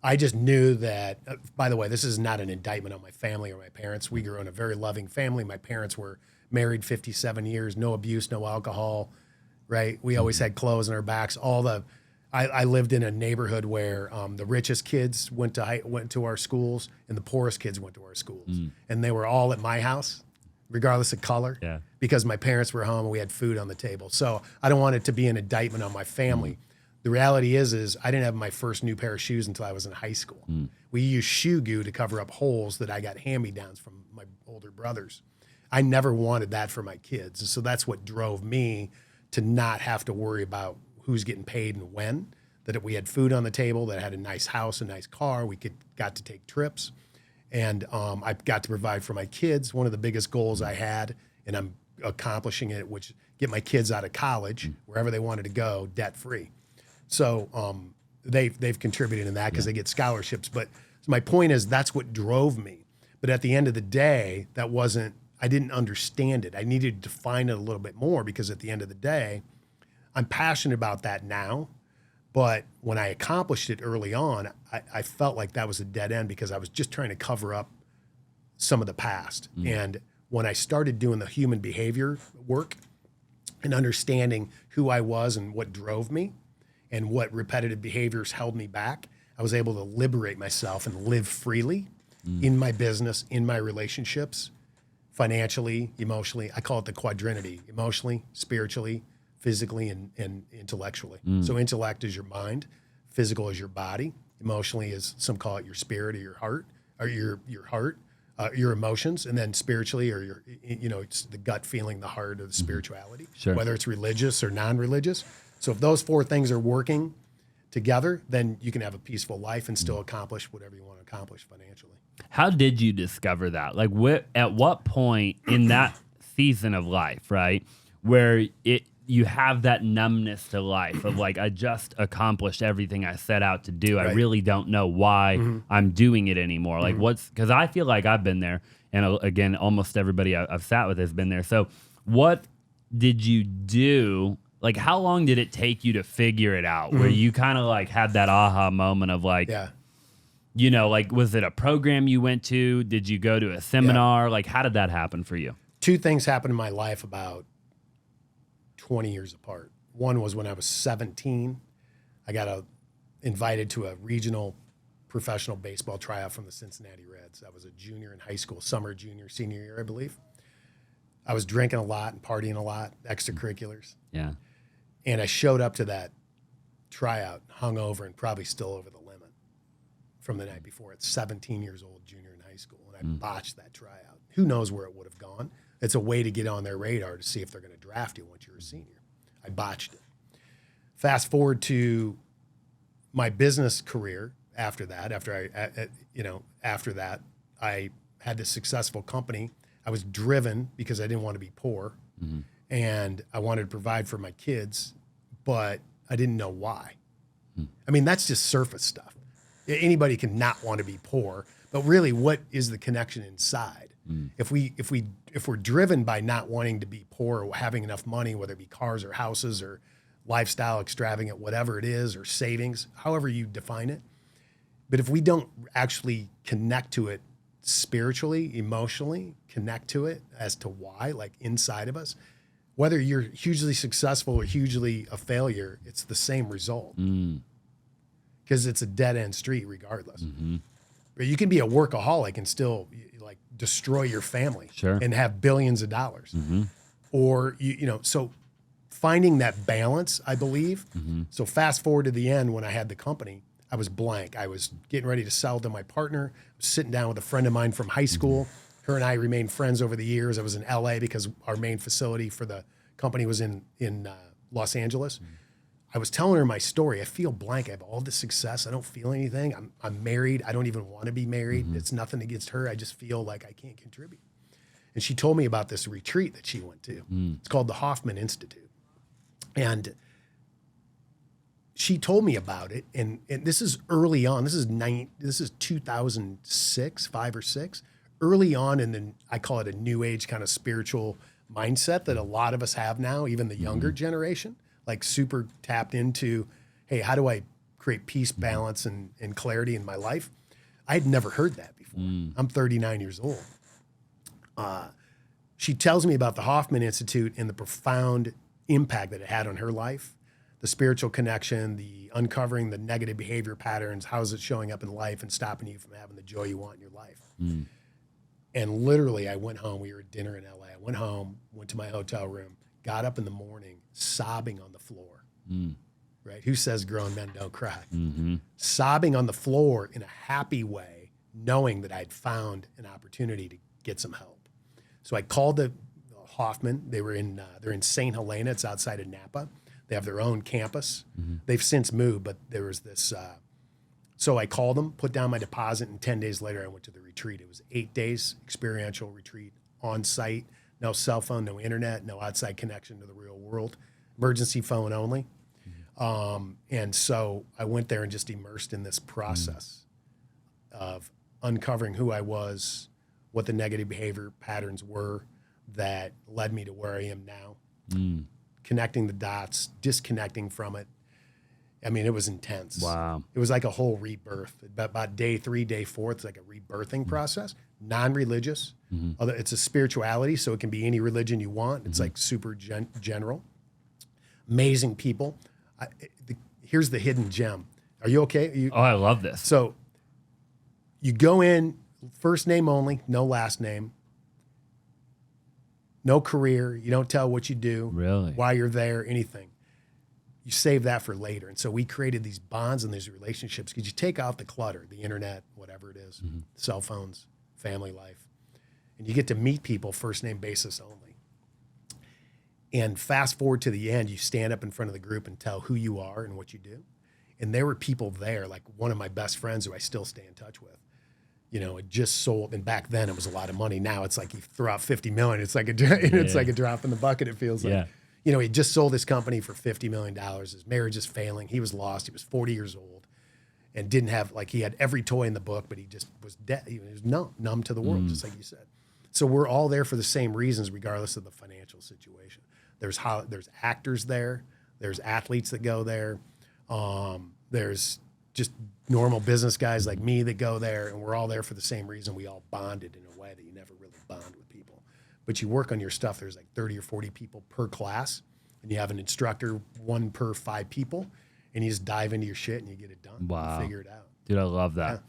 I just knew that, by the way, this is not an indictment on my family or my parents. We grew in a very loving family. My parents were married 57 years, no abuse, no alcohol, right? We always had clothes on our backs. I lived in a neighborhood where the richest kids went to our schools and the poorest kids went to our schools. And they were all at my house, regardless of color, because my parents were home and we had food on the table. So I don't want it to be an indictment on my family. The reality is I didn't have my first new pair of shoes until I was in high school. We used shoe goo to cover up holes that I got hand-me-downs from my older brothers. I never wanted that for my kids. And so that's what drove me to not have to worry about who's getting paid and when, that we had food on the table, that I had a nice house, a nice car, we got to take trips. And I got to provide for my kids. One of the biggest goals I had, and I'm accomplishing it, which get my kids out of college, wherever they wanted to go, debt-free. So they've contributed in that because they get scholarships. But so my point is that's what drove me. But at the end of the day, I didn't understand it. I needed to define it a little bit more because at the end of the day, I'm passionate about that now. But when I accomplished it early on, I felt like that was a dead end because I was just trying to cover up some of the past. And when I started doing the human behavior work and understanding who I was and what drove me and what repetitive behaviors held me back, I was able to liberate myself and live freely in my business, in my relationships, financially, emotionally. I call it the quadrinity: emotionally, spiritually, physically, and intellectually. So intellect is your mind, physical is your body, emotionally is, some call it your spirit or your heart, or your heart, your emotions, and then spiritually, or it's the gut feeling, the heart, or the spirituality, whether it's religious or non-religious. So if those 4 things are working together, then you can have a peaceful life and still accomplish whatever you want to accomplish financially. How did you discover that? Like at what point in that season of life, right, where you have that numbness to life of like, I just accomplished everything I set out to do. I Right. really don't know why I'm doing it anymore. Like because I feel like I've been there. And again, almost everybody I've sat with has been there. So what did you do? Like, how long did it take you to figure it out where you kind of like had that aha moment of like, Yeah. you know, like, was it a program you went to? Did you go to a seminar? Like, how did that happen for you? Two things happened in my life about 20 years apart. One was when I was 17. I got invited to a regional professional baseball tryout from the Cincinnati Reds. I was a junior in high school, summer junior, senior year, I believe. I was drinking a lot and partying a lot, extracurriculars. Yeah. And I showed up to that tryout hungover and probably still over the limit from the night before. At 17 years old, junior in high school, and I botched that tryout. Who knows where it would have gone? It's a way to get on their radar to see if they're going to draft you once you're a senior. I botched it. Fast forward to my business career after that. After that, I had this successful company. I was driven because I didn't want to be poor, and I wanted to provide for my kids, but I didn't know why. I mean, that's just surface stuff. Anybody can not want to be poor, but really, what is the connection inside? If we're driven by not wanting to be poor or having enough money, whether it be cars or houses or lifestyle extravagant, whatever it is, or savings, however you define it. But if we don't actually connect to it spiritually, emotionally, connect to it as to why, like inside of us, whether you're hugely successful or hugely a failure, it's the same result. Because it's a dead end street regardless. But you can be a workaholic and still like destroy your family and have billions of dollars. Or, so finding that balance, I believe. So fast forward to the end when I had the company, I was blank. I was getting ready to sell to my partner, sitting down with a friend of mine from high school. Her and I remained friends over the years. I was in LA because our main facility for the company was in Los Angeles. I was telling her my story. I feel blank. I have all this success. I don't feel anything. I'm married. I don't even want to be married. It's nothing against her. I just feel like I can't contribute. And she told me about this retreat that she went to. It's called the Hoffman Institute. And she told me about it. And this is early on. This is 2006, 5 or 6. Early on in the, I call it a new age kind of spiritual mindset that a lot of us have now, even the younger generation. Like super tapped into, hey, how do I create peace, balance, and clarity in my life? I had never heard that before. I'm 39 years old. She tells me about the Hoffman Institute and the profound impact that it had on her life, the spiritual connection, the uncovering the negative behavior patterns, how is it showing up in life and stopping you from having the joy you want in your life. And literally, I went home. We were at dinner in LA. I went home, went to my hotel room, got up in the morning, sobbing on the floor, right? Who says grown men don't cry? Sobbing on the floor in a happy way, knowing that I'd found an opportunity to get some help. So I called the Hoffman. They're in St. Helena. It's outside of Napa. They have their own campus. They've since moved, but there was this. So I called them, put down my deposit, and 10 days later I went to the retreat. It was 8 days experiential retreat on site. No cell phone, no internet, no outside connection to the real world. Emergency phone only. And so I went there and just immersed in this process of uncovering who I was, what the negative behavior patterns were that led me to where I am now, connecting the dots, disconnecting from it. I mean, it was intense. Wow. It was like a whole rebirth. About day 3, day 4, it's like a rebirthing process, non-religious. It's a spirituality, so it can be any religion you want. It's like super general. Amazing people. Here's the hidden gem. Are you okay? I love this. So you go in, first name only, no last name, no career. You don't tell what you do, Really? why you're there, anything. You save that for later. And so we created these bonds and these relationships because you take out the clutter, the internet, whatever it is, cell phones, family life, and you get to meet people first name basis only. And fast forward to the end, you stand up in front of the group and tell who you are and what you do. And there were people there, like one of my best friends who I still stay in touch with. It just sold, and back then it was a lot of money. Now it's like you throw out $50 million. It's like a drop in the bucket. It feels like, he just sold his company for $50 million. His marriage is failing. He was lost. He was 40 years old and didn't have, like, he had every toy in the book, but he just was dead. He was numb to the world, just like you said. So we're all there for the same reasons, regardless of the financial situation. There's actors there. There's athletes that go there. There's just normal business guys like me that go there, and we're all there for the same reason. We all bonded in a way that you never really bond with people. But you work on your stuff. There's like 30 or 40 people per class, and you have an instructor, 1 per 5 people, and you just dive into your shit and you get it done. Wow. You figure it out. Dude, I love that.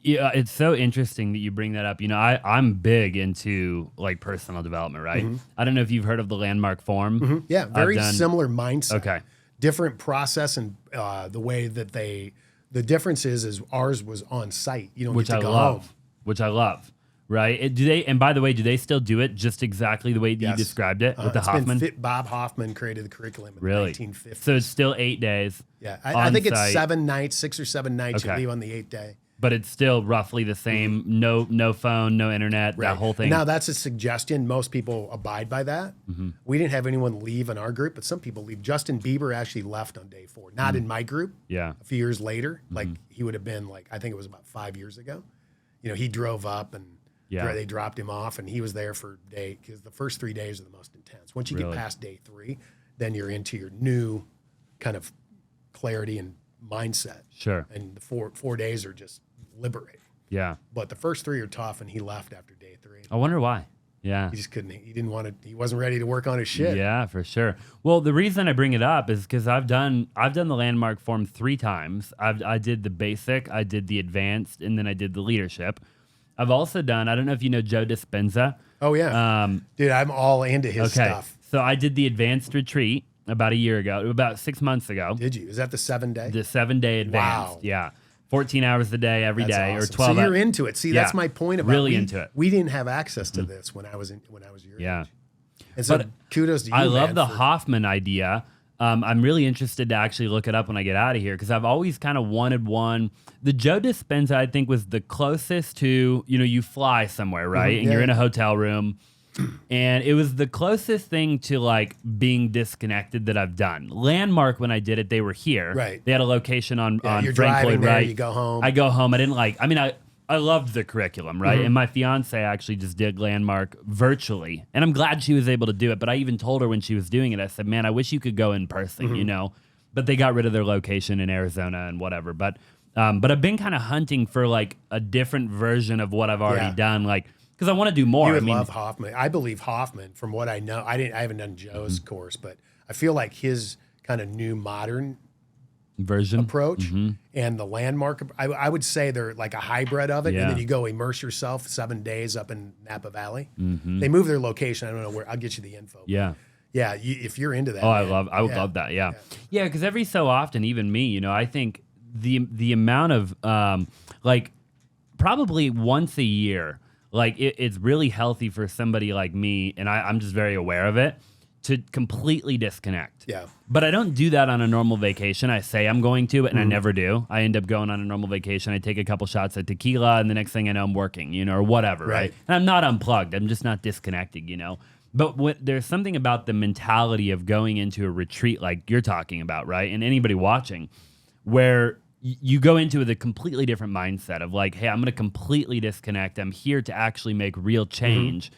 Yeah, it's so interesting that you bring that up. I'm big into like personal development, right? I don't know if you've heard of the Landmark Form. Yeah, very similar mindset. Okay. Different process, and the way that the difference is ours was on site. You don't Which get to I go love. home. Which I love. Right? And by the way, do they still do it just exactly the way that you described it with the Hoffman? Bob Hoffman created the curriculum in Really? the 1950s. So it's still 8 days. Yeah, I think it's on-site. 7 nights, 6 or 7 nights. Okay. You leave on the 8th day. But it's still roughly the same. No phone, no internet, that whole thing. Now that's a suggestion. Most people abide by that. We didn't have anyone leave in our group, but some people leave. Justin Bieber actually left on day 4. Not in my group. Yeah. A few years later, like he would have been like, I think it was about 5 years ago. He drove up and they dropped him off, and he was there for day, because the first 3 days are the most intense. Once you get past day 3, then you're into your new kind of clarity and mindset. Sure. And the 4 days are just liberating. Yeah. But the first 3 are tough, and he left after day 3. I wonder why. Yeah. He just couldn't. He didn't want to. He wasn't ready to work on his shit. Yeah, for sure. Well, the reason I bring it up is because I've done the Landmark Form 3 times. I did the basic, I did the advanced, and then I did the leadership. I've also done, I don't know if you know Joe Dispenza. Oh yeah. Dude, I'm all into his stuff. So I did the advanced retreat about a year ago, about 6 months ago. Did you? Is that the 7-day? The 7-day advanced. Wow. Yeah. 14 hours a day, every That's day, awesome. or 12 So you're hours. into it. See, that's my point about really into it. We didn't have access to this when I was your Yeah. age. And so But kudos to you. I love man, the for- Hoffman idea. I'm really interested to actually look it up when I get out of here, because I've always kind of wanted one. The Joe Dispenza, I think, was the closest to, you fly somewhere, right? And you're in a hotel room. And it was the closest thing to like being disconnected that I've done. Landmark, when I did it, they were here. Right. They had a location on you're Frank driving Lloyd there, Wright. you go home. I go home. I loved the curriculum, right? And my fiance actually just did Landmark virtually. And I'm glad she was able to do it. But I even told her when she was doing it, I said, man, I wish you could go in person, But they got rid of their location in Arizona and whatever. But I've been kind of hunting for like a different version of what I've already done, like, because I want to do more. You would love Hoffman. I believe Hoffman, from what I know, I haven't done Joe's course, but I feel like his kind of new modern version approach and the Landmark, I would say they're like a hybrid of it. Yeah. And then you go immerse yourself 7 days up in Napa Valley. They move their location. I don't know where. I'll get you the info. Yeah. Yeah. If you're into that. Oh, man, I would love that. Yeah. Yeah. Because every so often, even me, I think the amount of like probably once a year, like it's really healthy for somebody like me, and I'm just very aware of it, to completely disconnect. Yeah. But I don't do that on a normal vacation. I say I'm going to, and I never do. I end up going on a normal vacation. I take a couple shots at tequila, and the next thing I know, I'm working, or whatever, right? And I'm not unplugged. I'm just not disconnecting, But there's something about the mentality of going into a retreat like you're talking about, right? And anybody watching, where you go into with a completely different mindset of like, hey, I'm going to completely disconnect. I'm here to actually make real change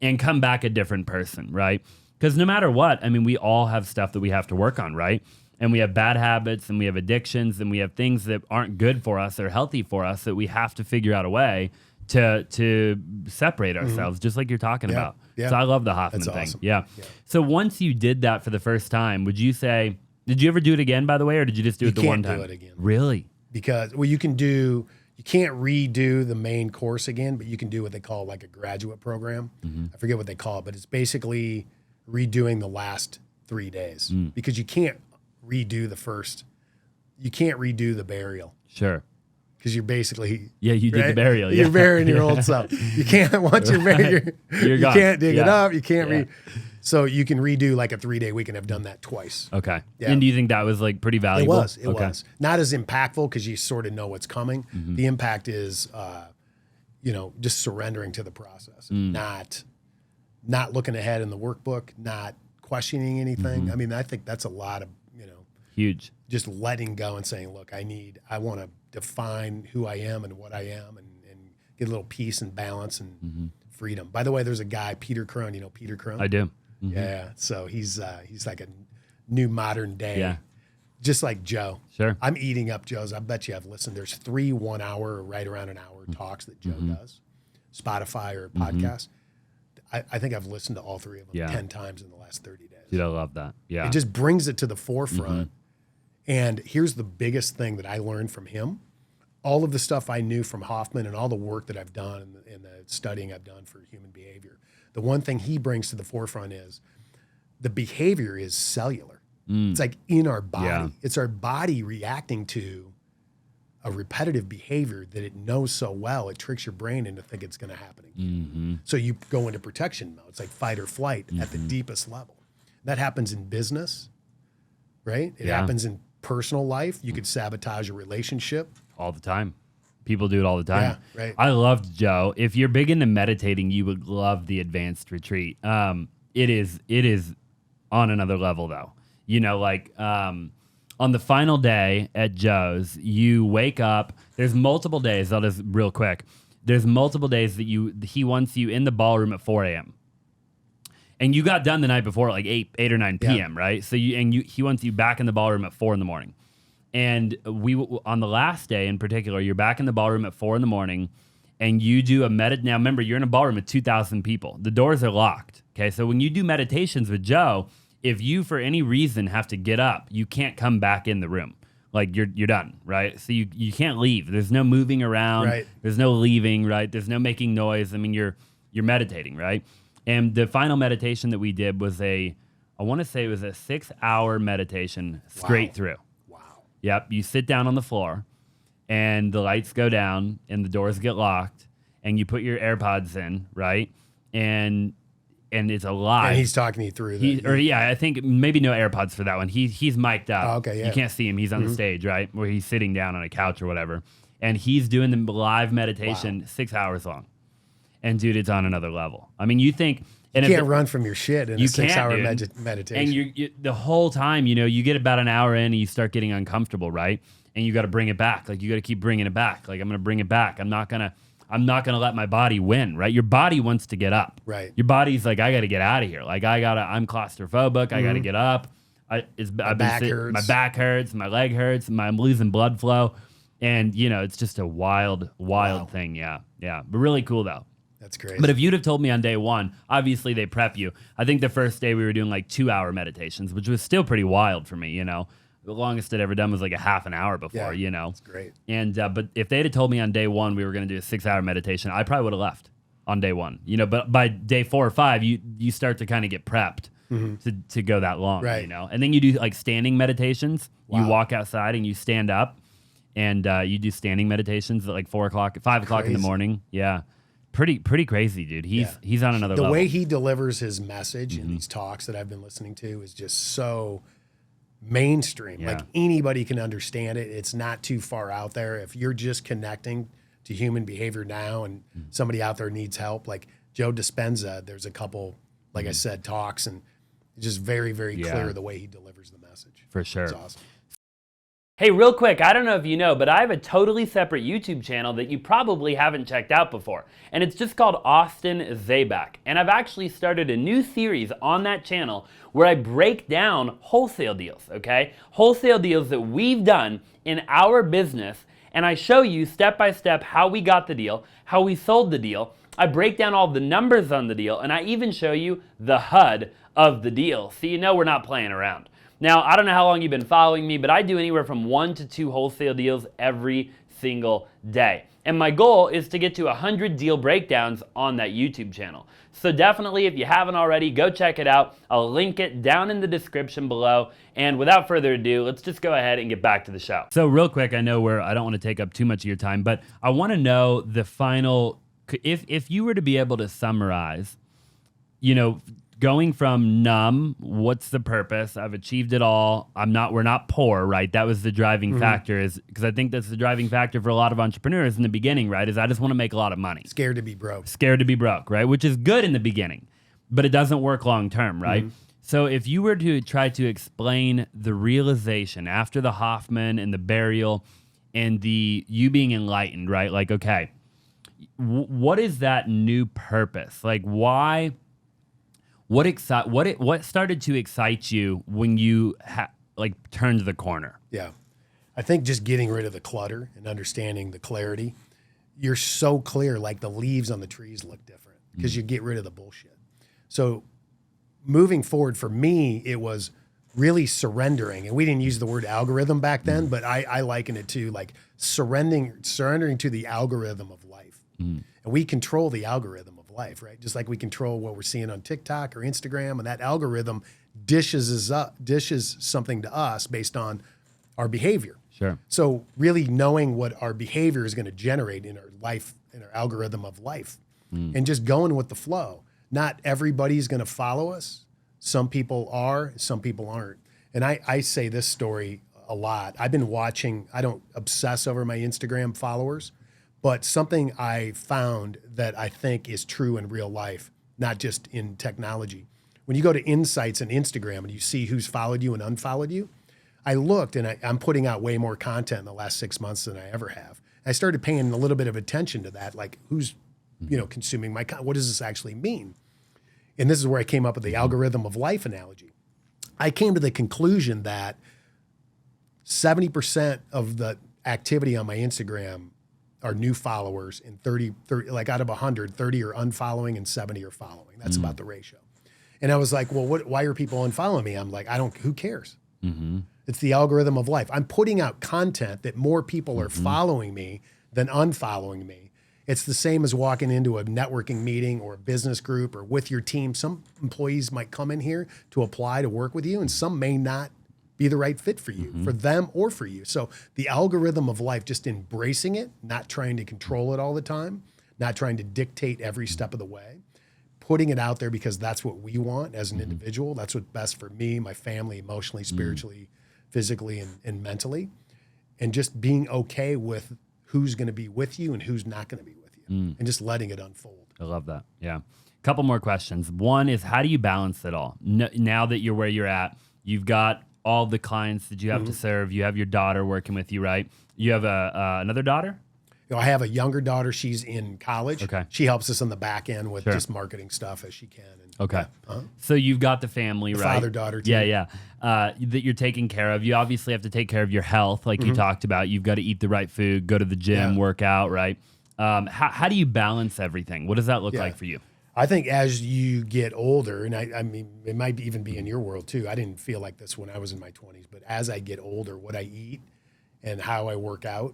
and come back a different person, right? Because no matter what, we all have stuff that we have to work on, right? And we have bad habits, and we have addictions, and we have things that aren't good for us or healthy for us that we have to figure out a way to separate ourselves, just like you're talking about. Yeah. So I love the Hoffman That's thing. awesome. Yeah. So once you did that for the first time, would you say, did you ever do it again, by the way, or did you just do it the one time? You can't do it again. Really? Because, you can't redo the main course again, but you can do what they call like a graduate program. I forget what they call it, but it's basically redoing the last 3 days because you can't redo the burial. Sure. Because you're basically you did the burial. You're burying your old self. You can't once you're buried, you gone. can't dig it up. You can't so you can redo like a 3-day weekend. I've done that twice. Okay. Yeah. And do you think that was like pretty valuable? It was not as impactful because you sort of know what's coming. The impact is, just surrendering to the process, not looking ahead in the workbook, not questioning anything. I mean, I think that's a lot of, Huge. just letting go and saying, look, I want to define who I am and what I am and get a little peace and balance and freedom. By the way, there's a guy, Peter Crone, Peter Crone? I do. Yeah. So he's like a new modern day. Yeah. Just like Joe. Sure. I'm eating up Joe's. I bet you I've listened. There's 3 1 hour, right around an hour talks that Joe does, Spotify or podcast. I think I've listened to all 3 of them 10 times in the last 30 days. Dude, I love that. Yeah. It just brings it to the forefront. And here's the biggest thing that I learned from him. All of the stuff I knew from Hoffman and all the work that I've done and the studying I've done for human behavior, the one thing he brings to the forefront is the behavior is cellular. It's like in our body. Yeah. It's our body reacting to a repetitive behavior that it knows so well, it tricks your brain into think it's going to happen again. So you go into protection mode. It's like fight or flight at the deepest level. That happens in business, right? It happens in personal life. You could sabotage a relationship. All the time. People do it all the time. Yeah, right. I loved Joe. If you're big into meditating, you would love the advanced retreat. It is on another level though. On the final day at Joe's, you wake up. There's multiple days. I'll just real quick. There's multiple days that he wants you in the ballroom at 4 a.m. And you got done the night before at like 8 or 9 p.m., right? So he wants you back in the ballroom at 4 in the morning. And on the last day in particular, you're back in the ballroom at 4 in the morning, and you do a Now, remember, you're in a ballroom with 2,000 people. The doors are locked, okay? So when you do meditations with Joe, if you, for any reason, have to get up, you can't come back in the room. Like, you're done, right? So you can't leave. There's no moving around. Right. There's no leaving, right? There's no making noise. I mean, you're meditating, right? And the final meditation that we did was I want to say it was a 6-hour meditation straight through. Wow. Yep. You sit down on the floor and the lights go down and the doors get locked and you put your AirPods in, right? And it's a live. And he's talking you through that. I think maybe no AirPods for that one. He's mic'd up. Oh, okay, yeah. You can't see him. He's on the stage, right? Where he's sitting down on a couch or whatever. And he's doing the live meditation 6 hours long. And dude, it's on another level. I mean, you think... You can't run from your shit in a 6-hour meditation. And you the whole time, you get about an hour in and you start getting uncomfortable, right? And you got to bring it back. Like, you got to keep bringing it back. Like, I'm going to bring it back. I'm not going to let my body win, right? Your body wants to get up. Right. Your body's like, I got to get out of here. Like, I'm claustrophobic. I got to get up. My back hurts. My leg hurts. I'm losing blood flow. And, it's just a wild thing. Yeah. Yeah. But really cool, though. That's crazy. But if you'd have told me on day one, obviously they prep you. I think the first day we were doing like 2-hour meditations, which was still pretty wild for me, The longest I'd ever done was like a half an hour before, That's great. And but if they'd have told me on day one we were going to do a 6-hour meditation, I probably would have left on day one. But by day 4 or 5, you start to kind of get prepped to go that long, right. And then you do like standing meditations. Wow. You walk outside and you stand up and you do standing meditations at like 4 o'clock, 5 o'clock in the morning. Yeah. Pretty crazy, dude. He's on another level. The way he delivers his message in these talks that I've been listening to is just so mainstream. Yeah. Like, anybody can understand it. It's not too far out there. If you're just connecting to human behavior now and somebody out there needs help, like Joe Dispenza, there's a couple, like I said, talks, and it's just very, very clear the way he delivers the message. For sure. It's awesome. Hey, real quick, I don't know if you know, but I have a totally separate YouTube channel that you probably haven't checked out before, and it's just called Austin Zaback. And I've actually started a new series on that channel where I break down wholesale deals, okay? Wholesale deals that we've done in our business, and I show you step by step how we got the deal, how we sold the deal. I break down all the numbers on the deal, and I even show you the HUD of the deal, so you know we're not playing around. Now, I don't know how long you've been following me, but I do anywhere from 1 to 2 wholesale deals every single day. And my goal is to get to 100 deal breakdowns on that YouTube channel. So definitely, if you haven't already, go check it out. I'll link it down in the description below. And without further ado, let's just go ahead and get back to the show. So real quick, I know I don't want to take up too much of your time, but I want to know the final, if you were to be able to summarize, going from numb, what's the purpose? I've achieved it all. We're not poor, right? That was the driving factor, is because I think that's the driving factor for a lot of entrepreneurs in the beginning, right? Is I just want to make a lot of money. Scared to be broke. Scared to be broke, right? Which is good in the beginning, but it doesn't work long term, right? So if you were to try to explain the realization after the Hoffman and the burial and the you being enlightened, right? Like, okay, what is that new purpose? Like, why? What started to excite you when you turned the corner? Yeah. I think just getting rid of the clutter and understanding the clarity. You're so clear, like the leaves on the trees look different because you get rid of the bullshit. So moving forward for me, it was really surrendering. And we didn't use the word algorithm back then, but I liken it to like surrendering to the algorithm of life. And we control the algorithm of life, right? Just like we control what we're seeing on TikTok or Instagram, and that algorithm dishes something to us based on our behavior. Sure. So really knowing what our behavior is going to generate in our life, in our algorithm of life, and just going with the flow. Not everybody's going to follow us. Some people are, some people aren't. And I say this story a lot. I've been watching, I don't obsess over my Instagram followers, but something I found that I think is true in real life, not just in technology. When you go to Insights on Instagram and you see who's followed you and unfollowed you, I looked, and I'm putting out way more content in the last 6 months than I ever have. I started paying a little bit of attention to that, like who's, consuming my content. What does this actually mean? And this is where I came up with the algorithm of life analogy. I came to the conclusion that 70% of the activity on my Instagram are new followers, and 30 like out of 100, 30 are unfollowing and 70 are following. That's about the ratio. And I was like, well, why are people unfollowing me? I'm like, who cares? It's the algorithm of life. I'm putting out content that more people are following me than unfollowing me. It's the same as walking into a networking meeting or a business group or with your team. Some employees might come in here to apply to work with you, and some may not be the right fit for you, for them or for you. So the algorithm of life, just embracing it, not trying to control it all the time, not trying to dictate every step of the way, putting it out there because that's what we want as an individual. That's what's best for me, my family, emotionally, spiritually, physically, and mentally. And just being okay with who's going to be with you and who's not going to be with you, and just letting it unfold. I love that. Yeah. Couple more questions. One is, how do you balance it all? Now that you're where you're at, you've got all the clients that you have to serve. You have your daughter working with you, right? You have another daughter? I have a younger daughter. She's in college. Okay. She helps us on the back end with just marketing stuff as she can. And, okay. So you've got the family, right? Father-daughter team. Yeah. That you're taking care of. You obviously have to take care of your health, like you talked about. You've got to eat the right food, go to the gym, work out, right? How do you balance everything? What does that look like for you? I think as you get older, and I mean, it might even be in your world too. I didn't feel like this when I was in my 20s, but as I get older, what I eat and how I work out,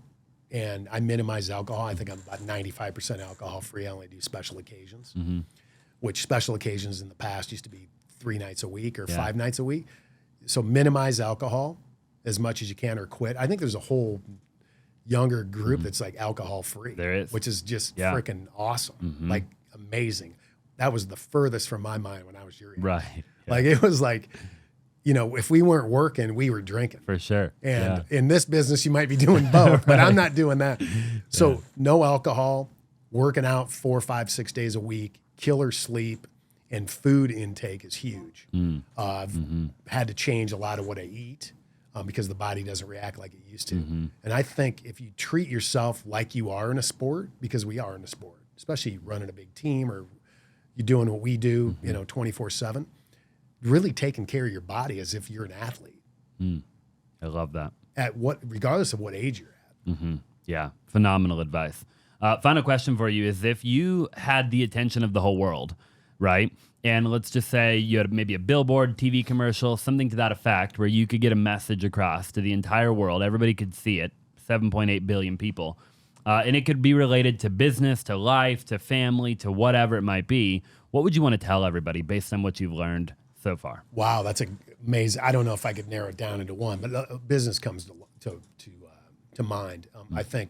and I minimize alcohol. I think I'm about 95% alcohol free. I only do special occasions, which special occasions in the past used to be 3 nights a week or 5 nights a week. So minimize alcohol as much as you can or quit. I think there's a whole younger group that's like alcohol free. There is. Which is just freaking awesome. Like amazing. That was the furthest from my mind when I was your age. Right. Yeah. Like it was like, if we weren't working, we were drinking. For sure. And in this business, you might be doing both, but I'm not doing that. So no alcohol, working out 4, 5, 6 days a week, killer sleep, and food intake is huge. I've had to change a lot of what I eat because the body doesn't react like it used to. And I think if you treat yourself like you are in a sport, because we are in a sport, especially running a big team or you're doing what we do, 24/7, really taking care of your body as if you're an athlete. I love that. Regardless of what age you're at. Yeah. Phenomenal advice. Final question for you is, if you had the attention of the whole world, right? And let's just say you had maybe a billboard, TV commercial, something to that effect, where you could get a message across to the entire world. Everybody could see it, 7.8 billion people. And it could be related to business, to life, to family, to whatever it might be. What would you want to tell everybody based on what you've learned so far? Wow, that's amazing. I don't know if I could narrow it down into one, but business comes to mind. I think,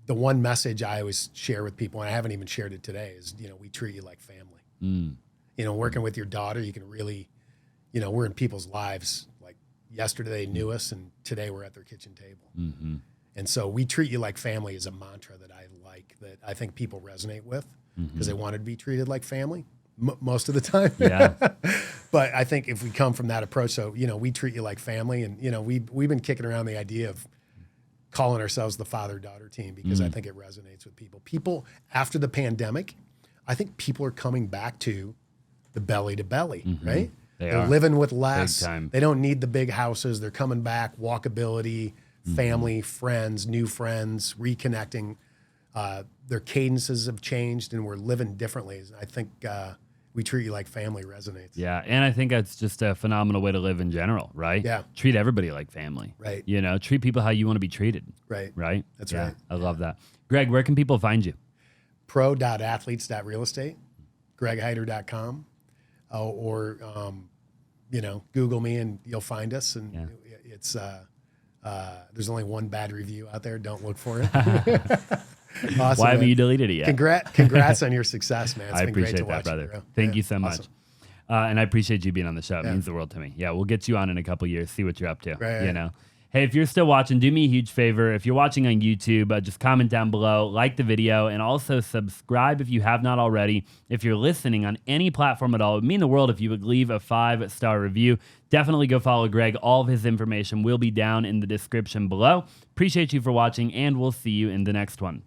the one message I always share with people, and I haven't even shared it today, is, we treat you like family. Working with your daughter, you can really, we're in people's lives. Like yesterday they knew us, and today we're at their kitchen table. And so we treat you like family is a mantra that I like, that I think people resonate with because they want to be treated like family. most of the time. Yeah. But I think if we come from that approach, so, we treat you like family, and, we've been kicking around the idea of calling ourselves the father-daughter team, because I think it resonates with people. People, after the pandemic, I think people are coming back to the belly to belly, right? They're living with less. Big time. They don't need the big houses. They're coming back, walkability, family, friends, new friends, reconnecting. Their cadences have changed, and we're living differently. I think we treat you like family resonates. Yeah, and I think that's just a phenomenal way to live in general, right? Yeah. Treat everybody like family. Right. Treat people how you want to be treated. Right. Right? That's Yeah, right. I love that. Greg, where can people find you? pro.athletes.realestate, greghyder.com, or Google me and you'll find us. And it's there's only one bad review out there. Don't look for it. Awesome, Why haven't man. you deleted it yet? Congrats on your success, man. It's I been great appreciate to that, watch brother. you grow. Thank you so much. Awesome. And I appreciate you being on the show. It means the world to me. Yeah, we'll get you on in a couple years, see what you're up to. Right. Hey, if you're still watching, do me a huge favor. If you're watching on YouTube, just comment down below, like the video, and also subscribe if you have not already. If you're listening on any platform at all, it would mean the world if you would leave a 5-star review. Definitely go follow Greg. All of his information will be down in the description below. Appreciate you for watching, and we'll see you in the next one.